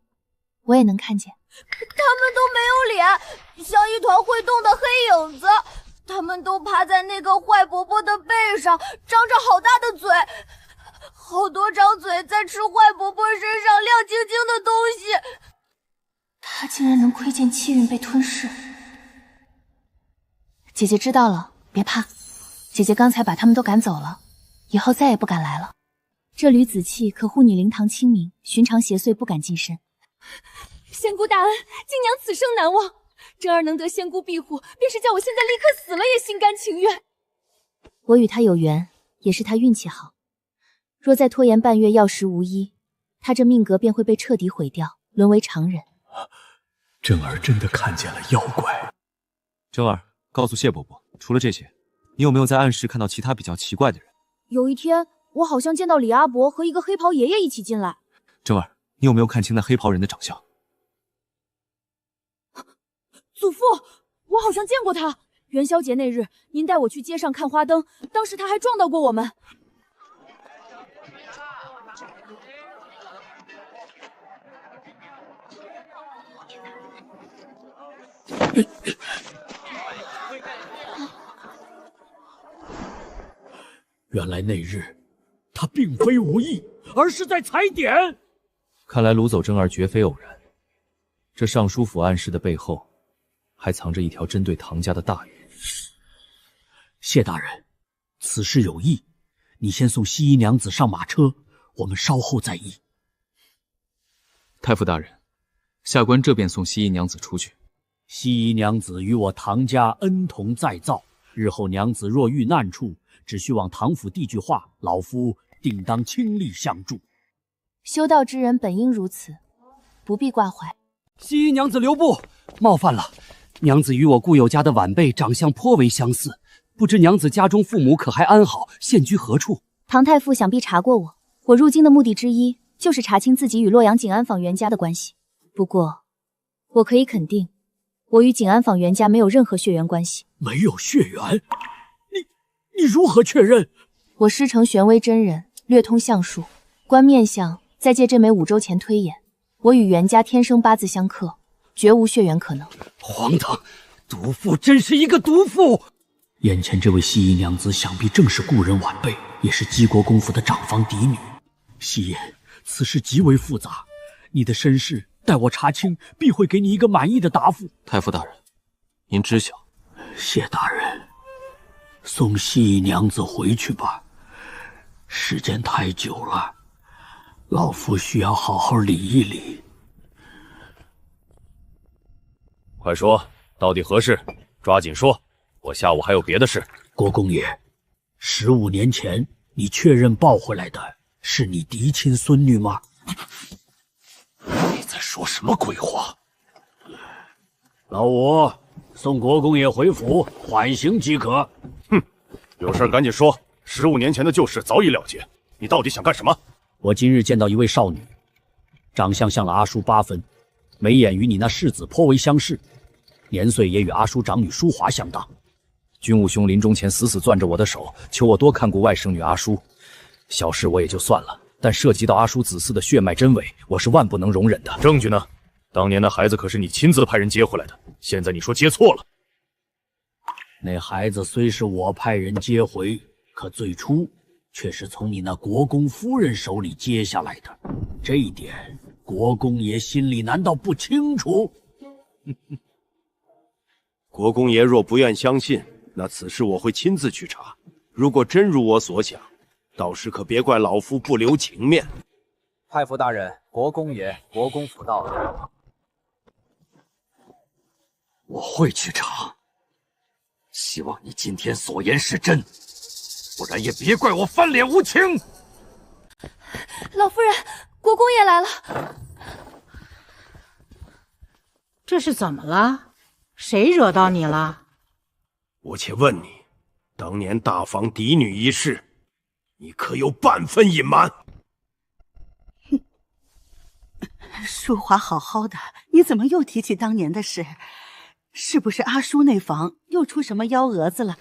我也能看见。他们都没有脸，像一团会动的黑影子。他们都趴在那个坏伯伯的背上，张着好大的嘴，好多张嘴在吃坏伯伯身上亮晶晶的东西。他竟然能窥见气运被吞噬。姐姐知道了，别怕。姐姐刚才把他们都赶走了，以后再也不敢来了。这缕紫气可护你灵堂清明，寻常邪祟不敢近身。仙姑大恩，金娘此生难忘。真儿能得仙姑庇护，便是叫我现在立刻死了也心甘情愿。我与他有缘，也是他运气好。若再拖延半月，药石无医，他这命格便会被彻底毁掉，沦为常人。真儿真的看见了妖怪。真儿，告诉谢伯伯，除了这些，你有没有在暗室看到其他比较奇怪的人？有一天，我好像见到李阿伯和一个黑袍爷爷一起进来。真儿，你有没有看清那黑袍人的长相？祖父，我好像见过他。元宵节那日，您带我去街上看花灯，当时他还撞到过我们。原来那日他并非无意，而是在踩点。看来掳走真儿绝非偶然，这尚书府暗室的背后还藏着一条针对唐家的大鱼。谢大人，此事有异，你先送西医娘子上马车，我们稍后再议。太傅大人，下官这便送西医娘子出去。西医娘子与我唐家恩同再造，日后娘子若遇难处，只需往唐府递句话，老夫定当倾力相助。修道之人本应如此，不必挂怀。西医娘子留步，冒犯了。娘子与我故友家的晚辈长相颇为相似，不知娘子家中父母可还安好，现居何处？唐太傅想必查过我，我入京的目的之一就是查清自己与洛阳景安坊袁家的关系。不过，我可以肯定，我与景安坊袁家没有任何血缘关系。没有血缘？你如何确认？我师承玄威真人，略通相术，观面相，再借这枚5周前推演，我与袁家天生八字相克，绝无血缘可能。荒唐！毒妇真是一个毒妇！眼前这位西夷娘子，想必正是故人晚辈，也是姬国公府的长房嫡女。西言，此事极为复杂，你的身世待我查清，必会给你一个满意的答复。太傅大人，您知晓。谢大人，送西夷娘子回去吧，时间太久了，老夫需要好好理一理。快说，到底何事？抓紧说，我下午还有别的事。国公爷，15年前你确认抱回来的是你嫡亲孙女吗？你在说什么鬼话？老五，送国公爷回府缓刑即可。哼，有事赶紧说。15年前的旧事早已了结，你到底想干什么？我今日见到一位少女，长相像了阿叔8分，眉眼与你那世子颇为相似，年岁也与阿叔长女淑华相当。君武兄临终前死死攥着我的手，求我多看顾外甥女阿叔。小事我也就算了，但涉及到阿叔子嗣的血脉真伪，我是万不能容忍的。证据呢？当年那孩子可是你亲自派人接回来的，现在你说接错了。那孩子虽是我派人接回，可最初却是从你那国公夫人手里接下来的，这一点国公爷心里难道不清楚？国公爷若不愿相信，那此事我会亲自去查。如果真如我所想，到时可别怪老夫不留情面。太傅大人，国公爷，国公府到了。我会去查，希望你今天所言是真，不然也别怪我翻脸无情。老夫人，国公爷来了。这是怎么了？谁惹到你了？我且问你，当年大房嫡女一事，你可有半分隐瞒？淑华好好的，你怎么又提起当年的事？是不是阿叔那房又出什么幺蛾子了？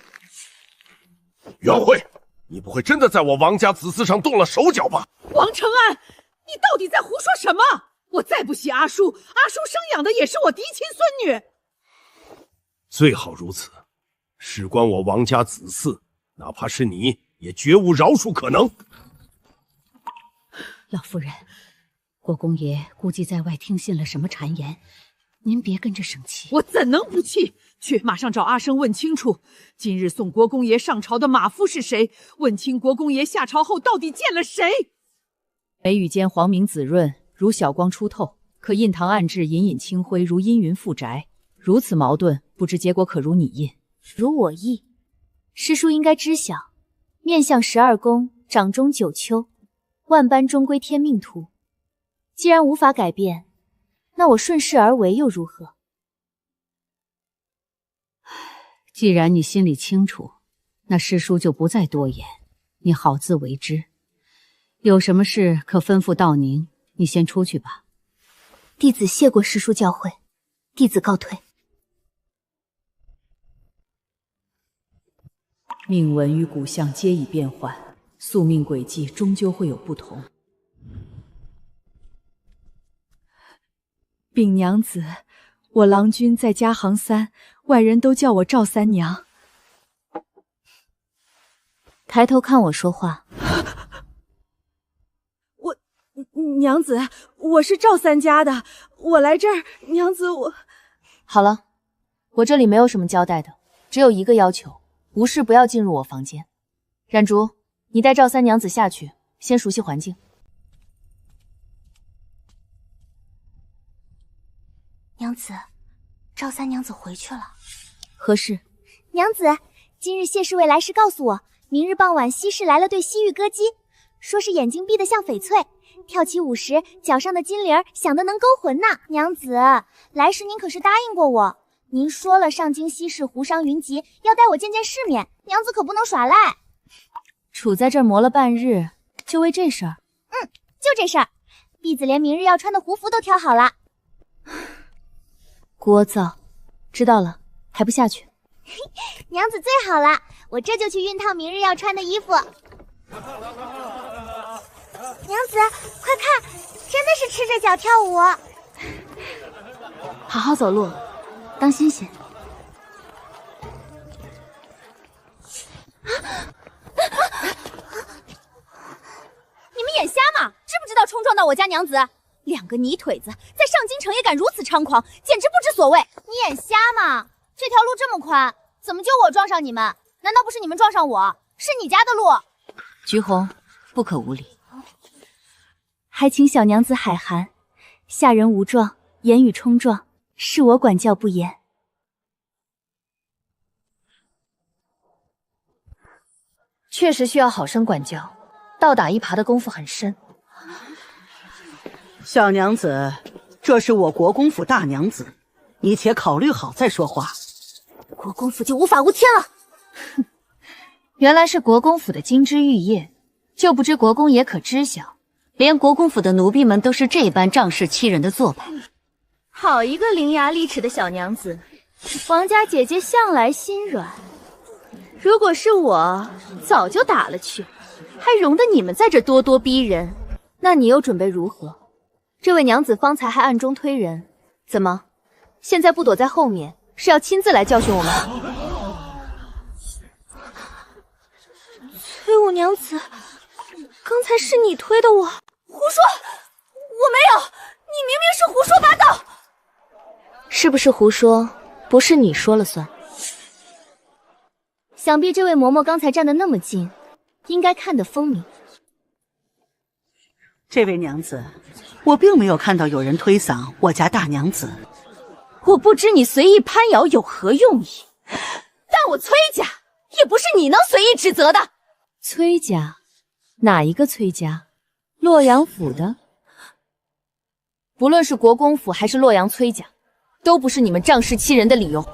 袁慧，你不会真的在我王家子嗣上动了手脚吧？王承安，你到底在胡说什么？我再不喜阿叔，阿叔生养的也是我嫡亲孙女。最好如此，事关我王家子嗣，哪怕是你，也绝无饶恕可能。老夫人，国公爷估计在外听信了什么谗言，您别跟着生气。我怎能不气？去，马上找阿生问清楚，今日送国公爷上朝的马夫是谁？问清国公爷下朝后到底见了谁？眉宇间黄明紫润，如晓光出透，可印堂暗至隐隐清辉，如阴云覆宅。如此矛盾，不知结果可如你意？如我意。师叔应该知晓，面相12宫，掌中9丘，万般终归天命图。既然无法改变，那我顺势而为又如何？既然你心里清楚，那师叔就不再多言，你好自为之。有什么事可吩咐道宁，你先出去吧。弟子谢过师叔教诲，弟子告退。命文与骨相皆已变换，宿命轨迹终究会有不同。禀娘子，我郎君在家行3，外人都叫我赵三娘。抬头看我说话。娘子，我是赵三家的，我来这儿，娘子我……好了，我这里没有什么交代的，只有一个要求，无事不要进入我房间。冉竹，你带赵三娘子下去，先熟悉环境。娘子，赵三娘子回去了。何事？娘子，今日谢侍卫来时告诉我，明日傍晚西市来了对西域歌姬，说是眼睛闭得像翡翠，跳起舞时脚上的金铃响得能勾魂呢。娘子，来时您可是答应过我，您说了上京西市胡商云集，要带我见见世面，娘子可不能耍赖。杵在这儿磨了半日，就为这事儿？就这事儿。婢子连明日要穿的胡服都挑好了。聒噪，知道了，还不下去？娘子最好了，我这就去熨烫明日要穿的衣服。娘子，快看，真的是赤着脚跳舞。好好走路，当心些。你们眼瞎吗？知不知道冲撞到我家娘子？两个泥腿子在上京城也敢如此猖狂，简直不知所谓！你眼瞎吗？这条路这么宽，怎么就我撞上你们？难道不是你们撞上我？是你家的路？橘红，不可无礼。还请小娘子海涵，下人无状，言语冲撞，是我管教不严。确实需要好生管教，倒打一耙的功夫很深。小娘子，这是我国公府大娘子，你且考虑好再说话。国公府就无法无天了。哼，原来是国公府的金枝玉叶，就不知国公也可知晓，连国公府的奴婢们都是这般仗势欺人的做派。好一个伶牙俐齿的小娘子，王家姐姐向来心软。如果是我，早就打了去，还容得你们在这咄咄逼人？那你又准备如何？这位娘子方才还暗中推人，怎么，现在不躲在后面，是要亲自来教训我们？崔武娘子，刚才是你推的我。胡说！我没有，你明明是胡说八道。是不是胡说？不是你说了算。想必这位嬷嬷刚才站得那么近，应该看得分明。这位娘子，我并没有看到有人推搡我家大娘子。我不知你随意攀咬有何用意，但我崔家也不是你能随意指责的。崔家？哪一个崔家？洛阳府的？不论是国公府还是洛阳崔家，都不是你们仗势欺人的理由。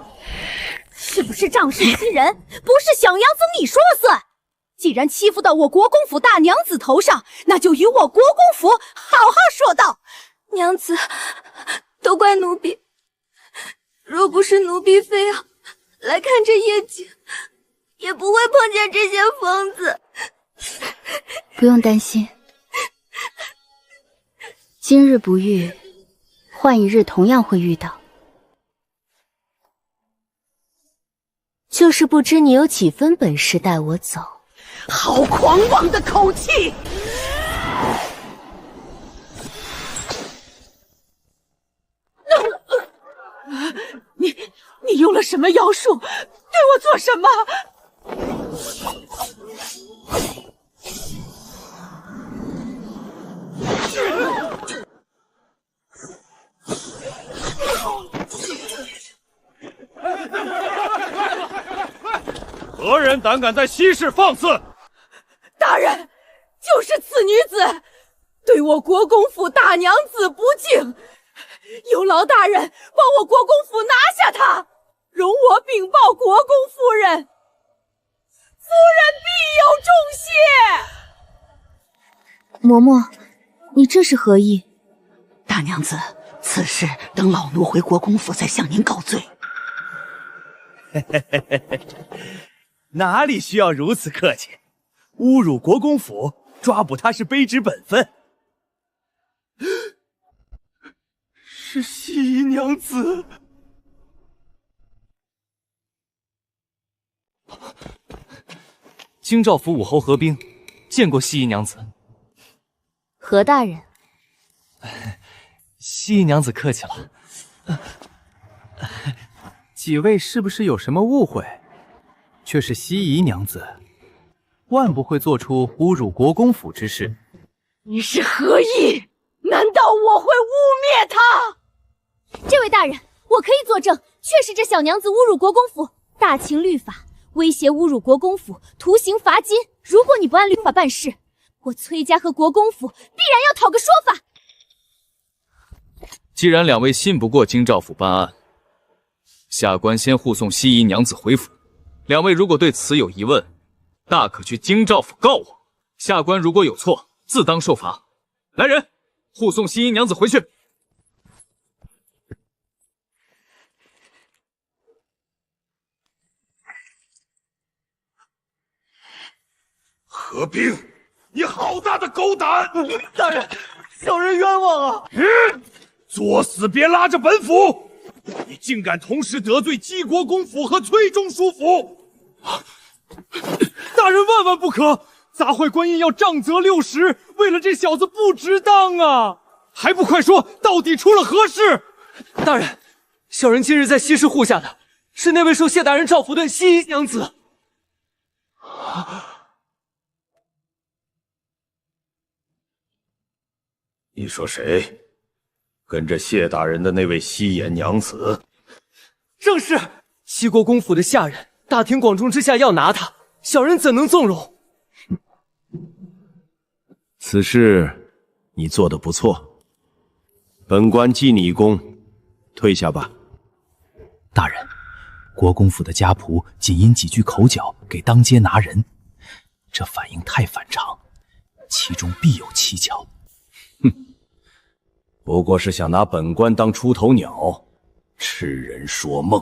是不是仗势欺人？不是小娘子你说了算。既然欺负到我国公府大娘子头上，那就与我国公府好好说道。娘子，都怪奴婢，若不是奴婢非要来看这夜景，也不会碰见这些疯子。不用担心，今日不遇，换一日同样会遇到。就是不知你有几分本事带我走。好狂妄的口气！你用了什么妖术？对我做什么？何人胆敢在西市放肆？大人，就是此女子，对我国公府大娘子不敬，有劳大人帮我国公府拿下她，容我禀报国公夫人，夫人必有重谢。嬷嬷，你这是何意？大娘子，此事等老奴回国公府再向您告罪。哪里需要如此客气？侮辱国公府，抓捕他是卑职本分。是西夷娘子。京兆府武侯何冰见过西夷娘子。何大人，西夷娘子客气了。几位是不是有什么误会？却是西夷娘子，万不会做出侮辱国公府之事。你是何意？难道我会污蔑她？这位大人，我可以作证，确实这小娘子侮辱国公府，大秦律法威胁侮辱国公府，徒刑罚金。如果你不按律法办事，我崔家和国公府必然要讨个说法。既然两位信不过京兆府办案，下官先护送西夷娘子回府。两位如果对此有疑问，大可去京兆府告我。下官如果有错，自当受罚。来人，护送西姨娘子回去。何冰，你好大的狗胆！大人，小人冤枉啊！作死别拉着本府！你竟敢同时得罪姬国公府和崔中书府！大人万万不可！杂坏官印要杖责60，为了这小子不值当啊！还不快说，到底出了何事？大人，小人今日在西市护下的是那位受谢大人照拂的西姨娘子。你说谁？跟着谢大人的那位西颜娘子？正是齐国公府的下人，大庭广众之下要拿他，小人怎能纵容？此事你做得不错，本官记你一功，退下吧。大人，国公府的家仆仅因几句口角给当街拿人，这反应太反常，其中必有蹊跷。不过是想拿本官当出头鸟，痴人说梦。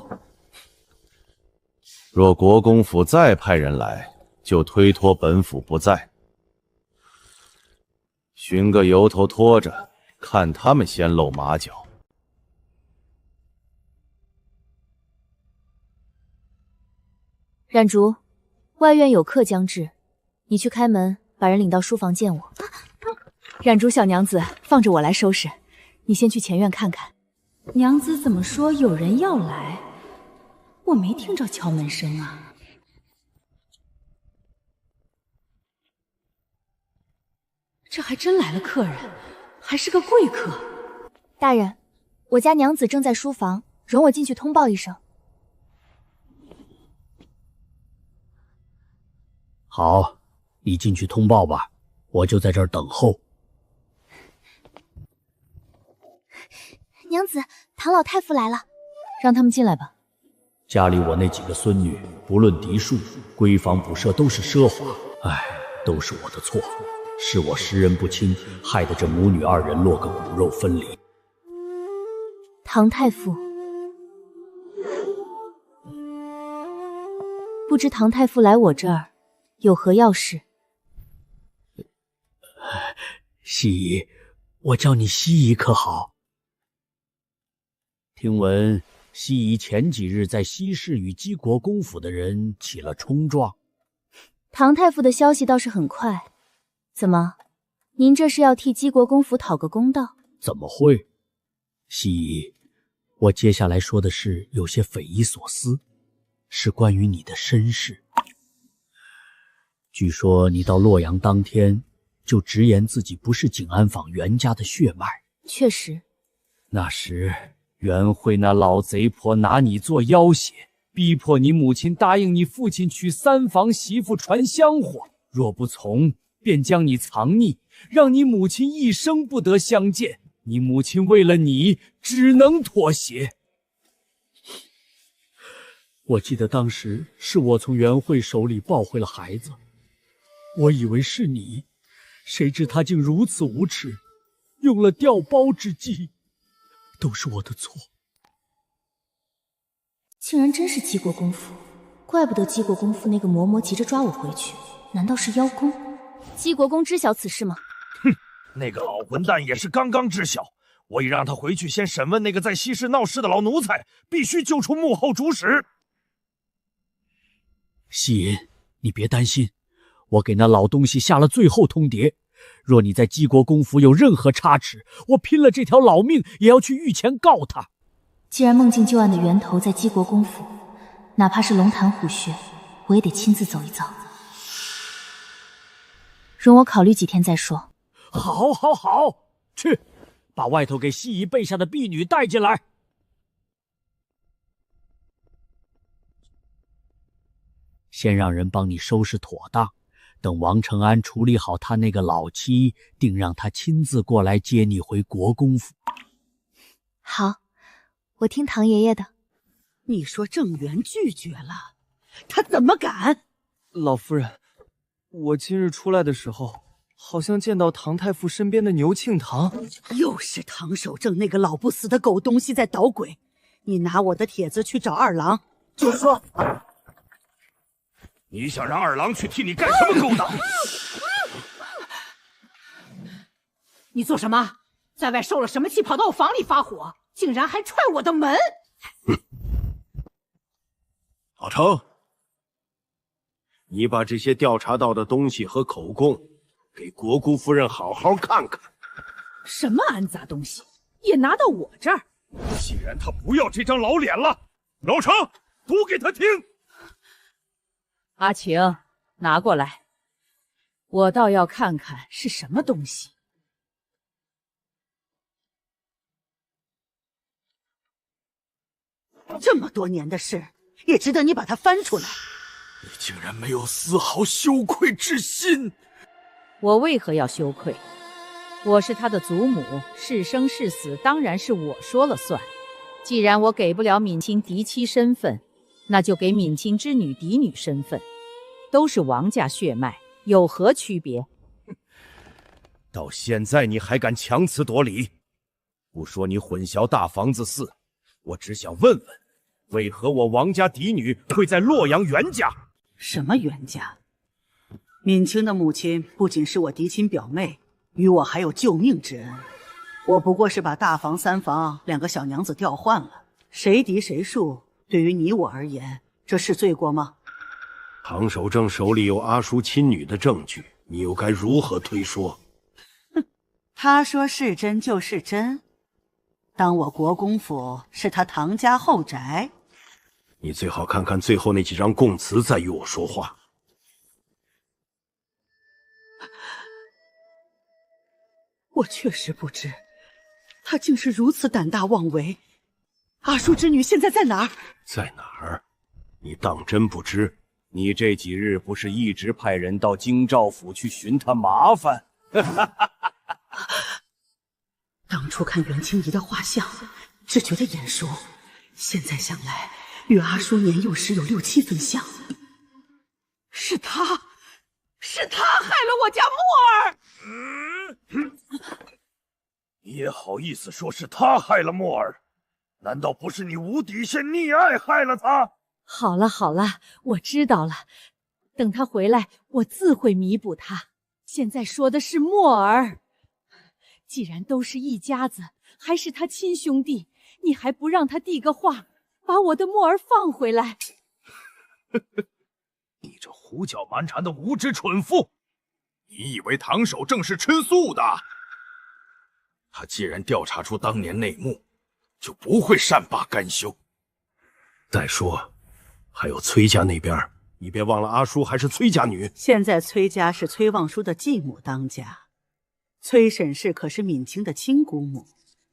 若国公府再派人来，就推脱本府不在，寻个由头拖着，看他们先露马脚。冉竹，外院有客将至，你去开门，把人领到书房见我。冉竹小娘子，放着我来收拾。你先去前院看看。娘子怎么说有人要来？我没听着敲门声啊。这还真来了客人，还是个贵客。大人，我家娘子正在书房，容我进去通报一声。好，你进去通报吧，我就在这儿等候。娘子，唐老太傅来了，让他们进来吧。家里我那几个孙女，不论嫡庶，闺房补舍都是奢华，唉，都是我的错，是我识人不清，害得这母女二人落个骨肉分离。唐太傅，不知唐太傅来我这儿有何要事？西姨，我叫你西姨可好？听闻西姨前几日在西市与姬国公府的人起了冲撞。唐太傅的消息倒是很快，怎么，您这是要替姬国公府讨个公道？怎么会？西姨，我接下来说的事有些匪夷所思，是关于你的身世。据说你到洛阳当天就直言自己不是景安坊袁家的血脉。确实，那时袁慧那老贼婆拿你做要挟，逼迫你母亲答应你父亲娶三房媳妇传香火，若不从，便将你藏匿，让你母亲一生不得相见。你母亲为了你，只能妥协。我记得当时是我从袁慧手里抱回了孩子，我以为是你，谁知他竟如此无耻，用了调包之计。都是我的错。竟然真是姬国公府，怪不得姬国公府那个嬷嬷急着抓我回去，难道是邀功？姬国公知晓此事吗？哼，那个老混蛋也是刚刚知晓，我已让他回去先审问那个在西市闹事的老奴才，必须揪出幕后主使。西银，你别担心，我给那老东西下了最后通牒。若你在姬国公府有任何差池，我拼了这条老命也要去御前告他。既然梦境旧案的源头在姬国公府，哪怕是龙潭虎穴，我也得亲自走一遭。容我考虑几天再说。好，好，好，去，把外头给西姨备下的婢女带进来。先让人帮你收拾妥当。等王承安处理好他那个老妻，定让他亲自过来接你回国公府。好，我听唐爷爷的。你说郑源拒绝了，他怎么敢？老夫人，我今日出来的时候，好像见到唐太傅身边的牛庆堂。又是唐守正那个老不死的狗东西在捣鬼。你拿我的帖子去找二郎，就说你想让二郎去替你干什么勾当？你做什么？在外受了什么气，跑到我房里发火，竟然还踹我的门！老程，你把这些调查到的东西和口供，给国姑夫人好好看看。什么安杂东西，也拿到我这儿？既然他不要这张老脸了，老程读给他听。阿晴，拿过来，我倒要看看是什么东西。这么多年的事，也值得你把它翻出来。你竟然没有丝毫羞愧之心！我为何要羞愧？我是他的祖母，是生是死当然是我说了算。既然我给不了闵卿嫡妻身份，那就给闵卿之女嫡女身份，都是王家血脉，有何区别？到现在你还敢强词夺理？不说你混淆大房子事，我只想问问，为何我王家嫡女会在洛阳袁家？什么袁家？闵卿的母亲不仅是我嫡亲表妹，与我还有救命之恩。我不过是把大房、三房两个小娘子调换了，谁嫡谁庶，对于你我而言，这是罪过吗？唐守正手里有阿叔亲女的证据，你又该如何推说？哼，他说是真就是真。当我国公府是他唐家后宅，你最好看看最后那几张供词，再与我说话。我确实不知，他竟是如此胆大妄为。阿叔之女现在在哪儿？在哪儿？你当真不知？你这几日不是一直派人到京兆府去寻他麻烦？当初看袁清怡的画像，只觉得眼熟，现在想来，与阿叔年幼时有6、7分像。是他害了我家木儿！你也好意思说是他害了墨儿？难道不是你无底线溺爱害了他？好了好了，我知道了，等他回来，我自会弥补他。现在说的是墨儿，既然都是一家子，还是他亲兄弟，你还不让他递个话，把我的墨儿放回来？你这胡搅蛮缠的无知蠢妇！你以为唐守正是吃素的？他既然调查出当年内幕，就不会善罢甘休。再说，还有崔家那边，你别忘了阿叔还是崔家女。现在崔家是崔望舒的继母当家，崔沈氏可是闵卿的亲姑母，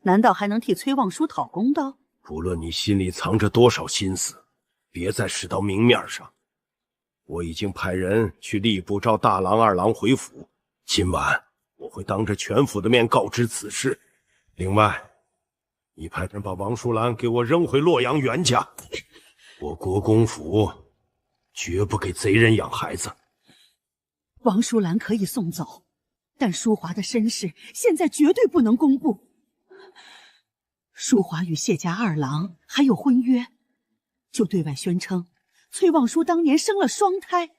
难道还能替崔望舒讨公道？不论你心里藏着多少心思，别再使到明面上。我已经派人去吏部召大郎、二郎回府，今晚我会当着全府的面告知此事。另外，你派人把王淑兰给我扔回洛阳袁家。我国公府绝不给贼人养孩子。王淑兰可以送走，但淑华的身世现在绝对不能公布。淑华与谢家二郎还有婚约，就对外宣称崔望舒当年生了双胎。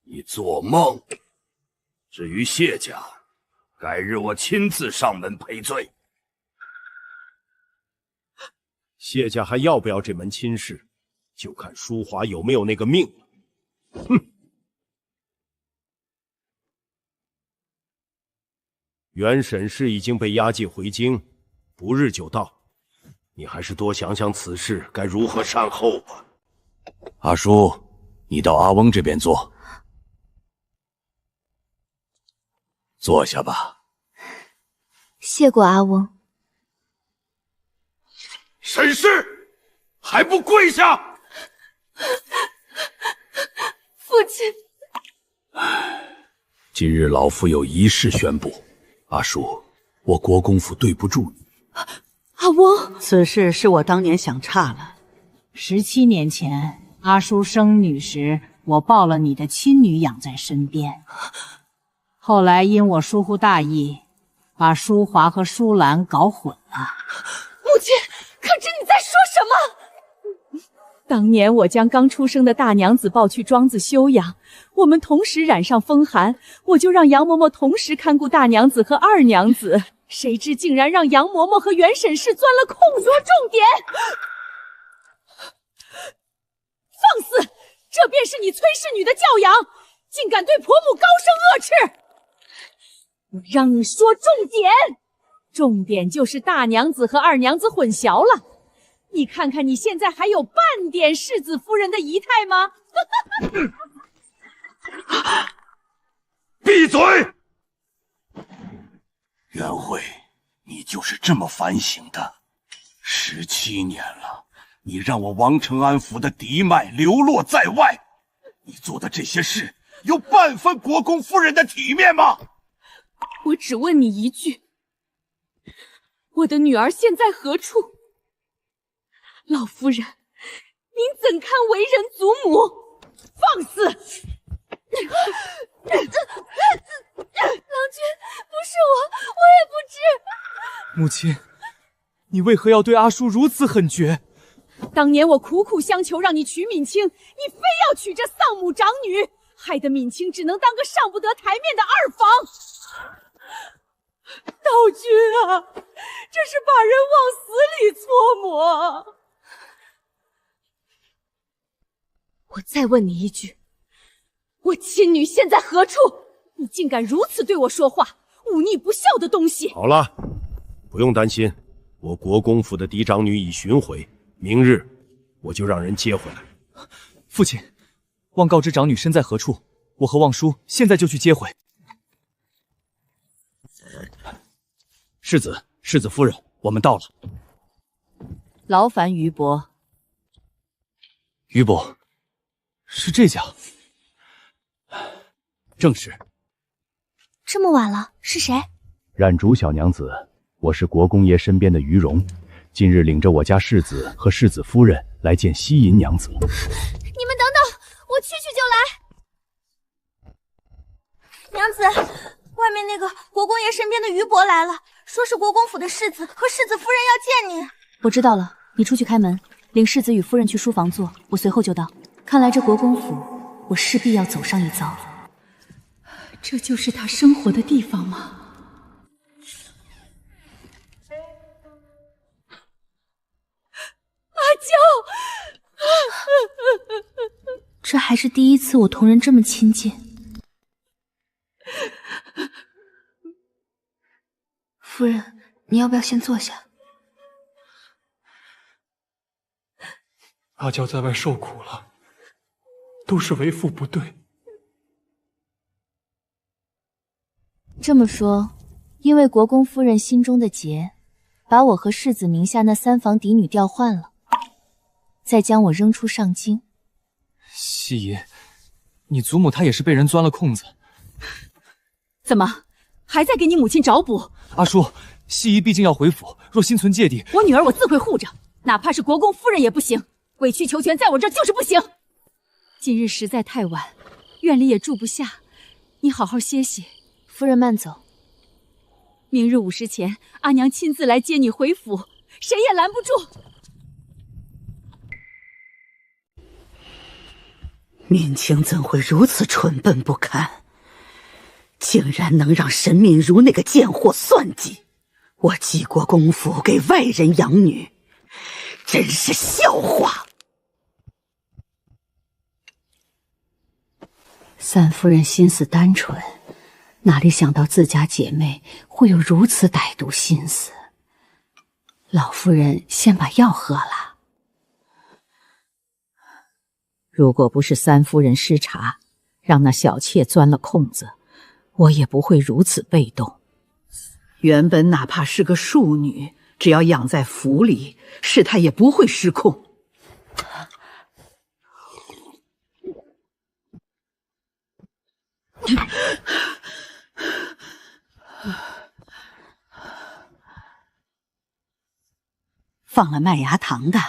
你做梦！至于谢家，改日我亲自上门赔罪。谢家还要不要这门亲事，就看淑华有没有那个命了。哼！袁沈氏已经被押解回京，不日就到。你还是多想想此事该如何善后吧。阿叔，你到阿翁这边坐，坐下吧。谢过阿翁。沈氏，还不跪下！父亲，今日老夫有一事宣布，阿叔，我国公府对不住你。阿翁，此事是我当年想差了。17年前，阿叔生女时，我抱了你的亲女养在身边。后来因我疏忽大意，把淑华和淑兰搞混了。母亲，可知你在说什么？当年我将刚出生的大娘子抱去庄子休养，我们同时染上风寒，我就让杨嬷嬷同时看顾大娘子和二娘子，谁知竟然让杨嬷嬷和袁婶氏钻了空子。说重点！放肆！这便是你崔氏女的教养，竟敢对婆母高声恶斥！我让你说重点，重点就是大娘子和二娘子混淆了。你看看你现在还有半点世子夫人的仪态吗？闭嘴！元惠，你就是这么反省的。17年了，你让我王承安府的嫡脉流落在外，你做的这些事有半分国公夫人的体面吗？我只问你一句，我的女儿现在何处？老夫人，您怎堪为人祖母？放肆！郎君，不是我也不知。母亲，你为何要对阿叔如此狠绝？当年我苦苦相求让你娶敏清，你非要娶这丧母长女，害得敏清只能当个上不得台面的二房。道君啊，这是把人往死里搓磨。我再问你一句，我亲女现在何处？你竟敢如此对我说话，忤逆不孝的东西！好了，不用担心，我国公府的嫡长女已寻回，明日我就让人接回来。父亲，望告知长女身在何处，我和望叔现在就去接回。世子夫人，我们到了。劳烦于伯。于伯，是这家？正是。这么晚了，是谁？冉竹小娘子，我是国公爷身边的于荣，近日领着我家世子和世子夫人来见西银娘子。你们等等，我去就来。娘子，外面那个国公爷身边的于伯来了，说是国公府的世子和世子夫人要见你。我知道了，你出去开门，领世子与夫人去书房坐，我随后就到。看来这国公府，我势必要走上一遭。这就是他生活的地方吗？阿娇，这还是第一次我同人这么亲近。夫人，你要不要先坐下？阿娇在外受苦了，都是为父不对。这么说，因为国公夫人心中的结，把我和世子名下那3房嫡女调换了，再将我扔出上京。西姨，你祖母她也是被人钻了空子。怎么，还在给你母亲找补？阿叔，西姨毕竟要回府，若心存芥蒂，我女儿我自会护着，哪怕是国公夫人也不行。委曲求全在我这就是不行。今日实在太晚，院里也住不下，你好好歇息。夫人慢走。明日午时前，阿娘亲自来接你回府，谁也拦不住。敏清怎会如此蠢笨不堪，竟然能让沈敏如那个贱货算计我济国公府给外人养女，真是笑话。三夫人心思单纯，哪里想到自家姐妹会有如此歹毒心思。老夫人先把药喝了。如果不是三夫人失察，让那小妾钻了空子，我也不会如此被动。原本哪怕是个庶女，只要养在府里，事态也不会失控。放了麦芽糖的，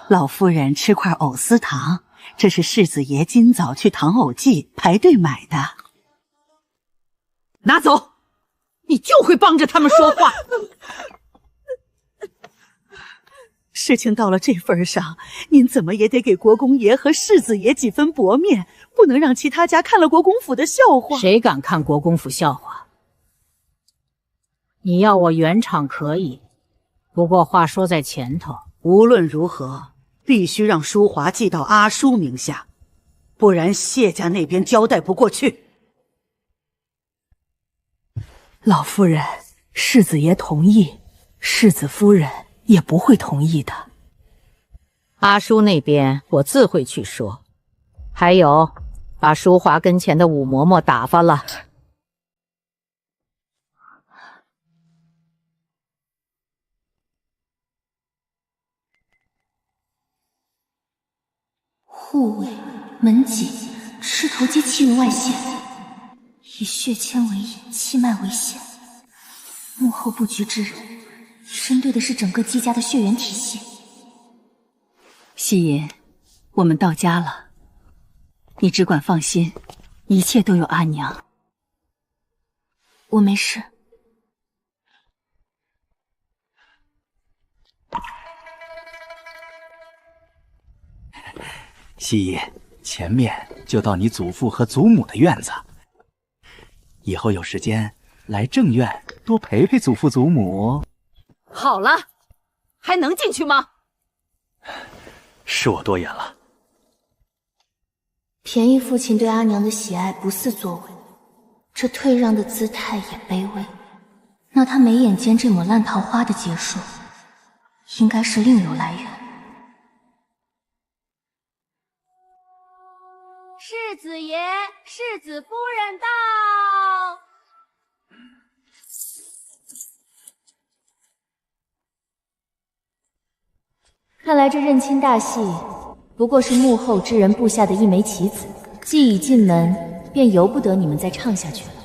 老夫人吃块藕丝糖，这是世子爷今早去糖藕记排队买的。拿走！你就会帮着他们说话。事情到了这份上，您怎么也得给国公爷和世子爷几分薄面，不能让其他家看了国公府的笑话。谁敢看国公府笑话？你要我圆场可以，不过话说在前头，无论如何，必须让淑华记到阿叔名下，不然谢家那边交代不过去。老夫人，世子爷同意，世子夫人也不会同意的。阿叔那边我自会去说。还有，把淑华跟前的武嬷嬷打发了。护卫、门警、赤头肌气运外泄，以血签为引，气脉为线。幕后布局之人，针对的是整个姬家的血缘体系。夕颜，我们到家了，你只管放心，一切都有阿娘。我没事。夕颜，前面就到你祖父和祖母的院子，以后有时间来正院多陪陪祖父祖母。好了，还能进去吗？是我多言了。便宜父亲对阿娘的喜爱不似作为，这退让的姿态也卑微。那他眉眼间这抹烂桃花的结束，应该是另有来源。世子爷、世子夫人到。看来这认亲大戏不过是幕后之人布下的一枚棋子，既已进门，便由不得你们再唱下去了。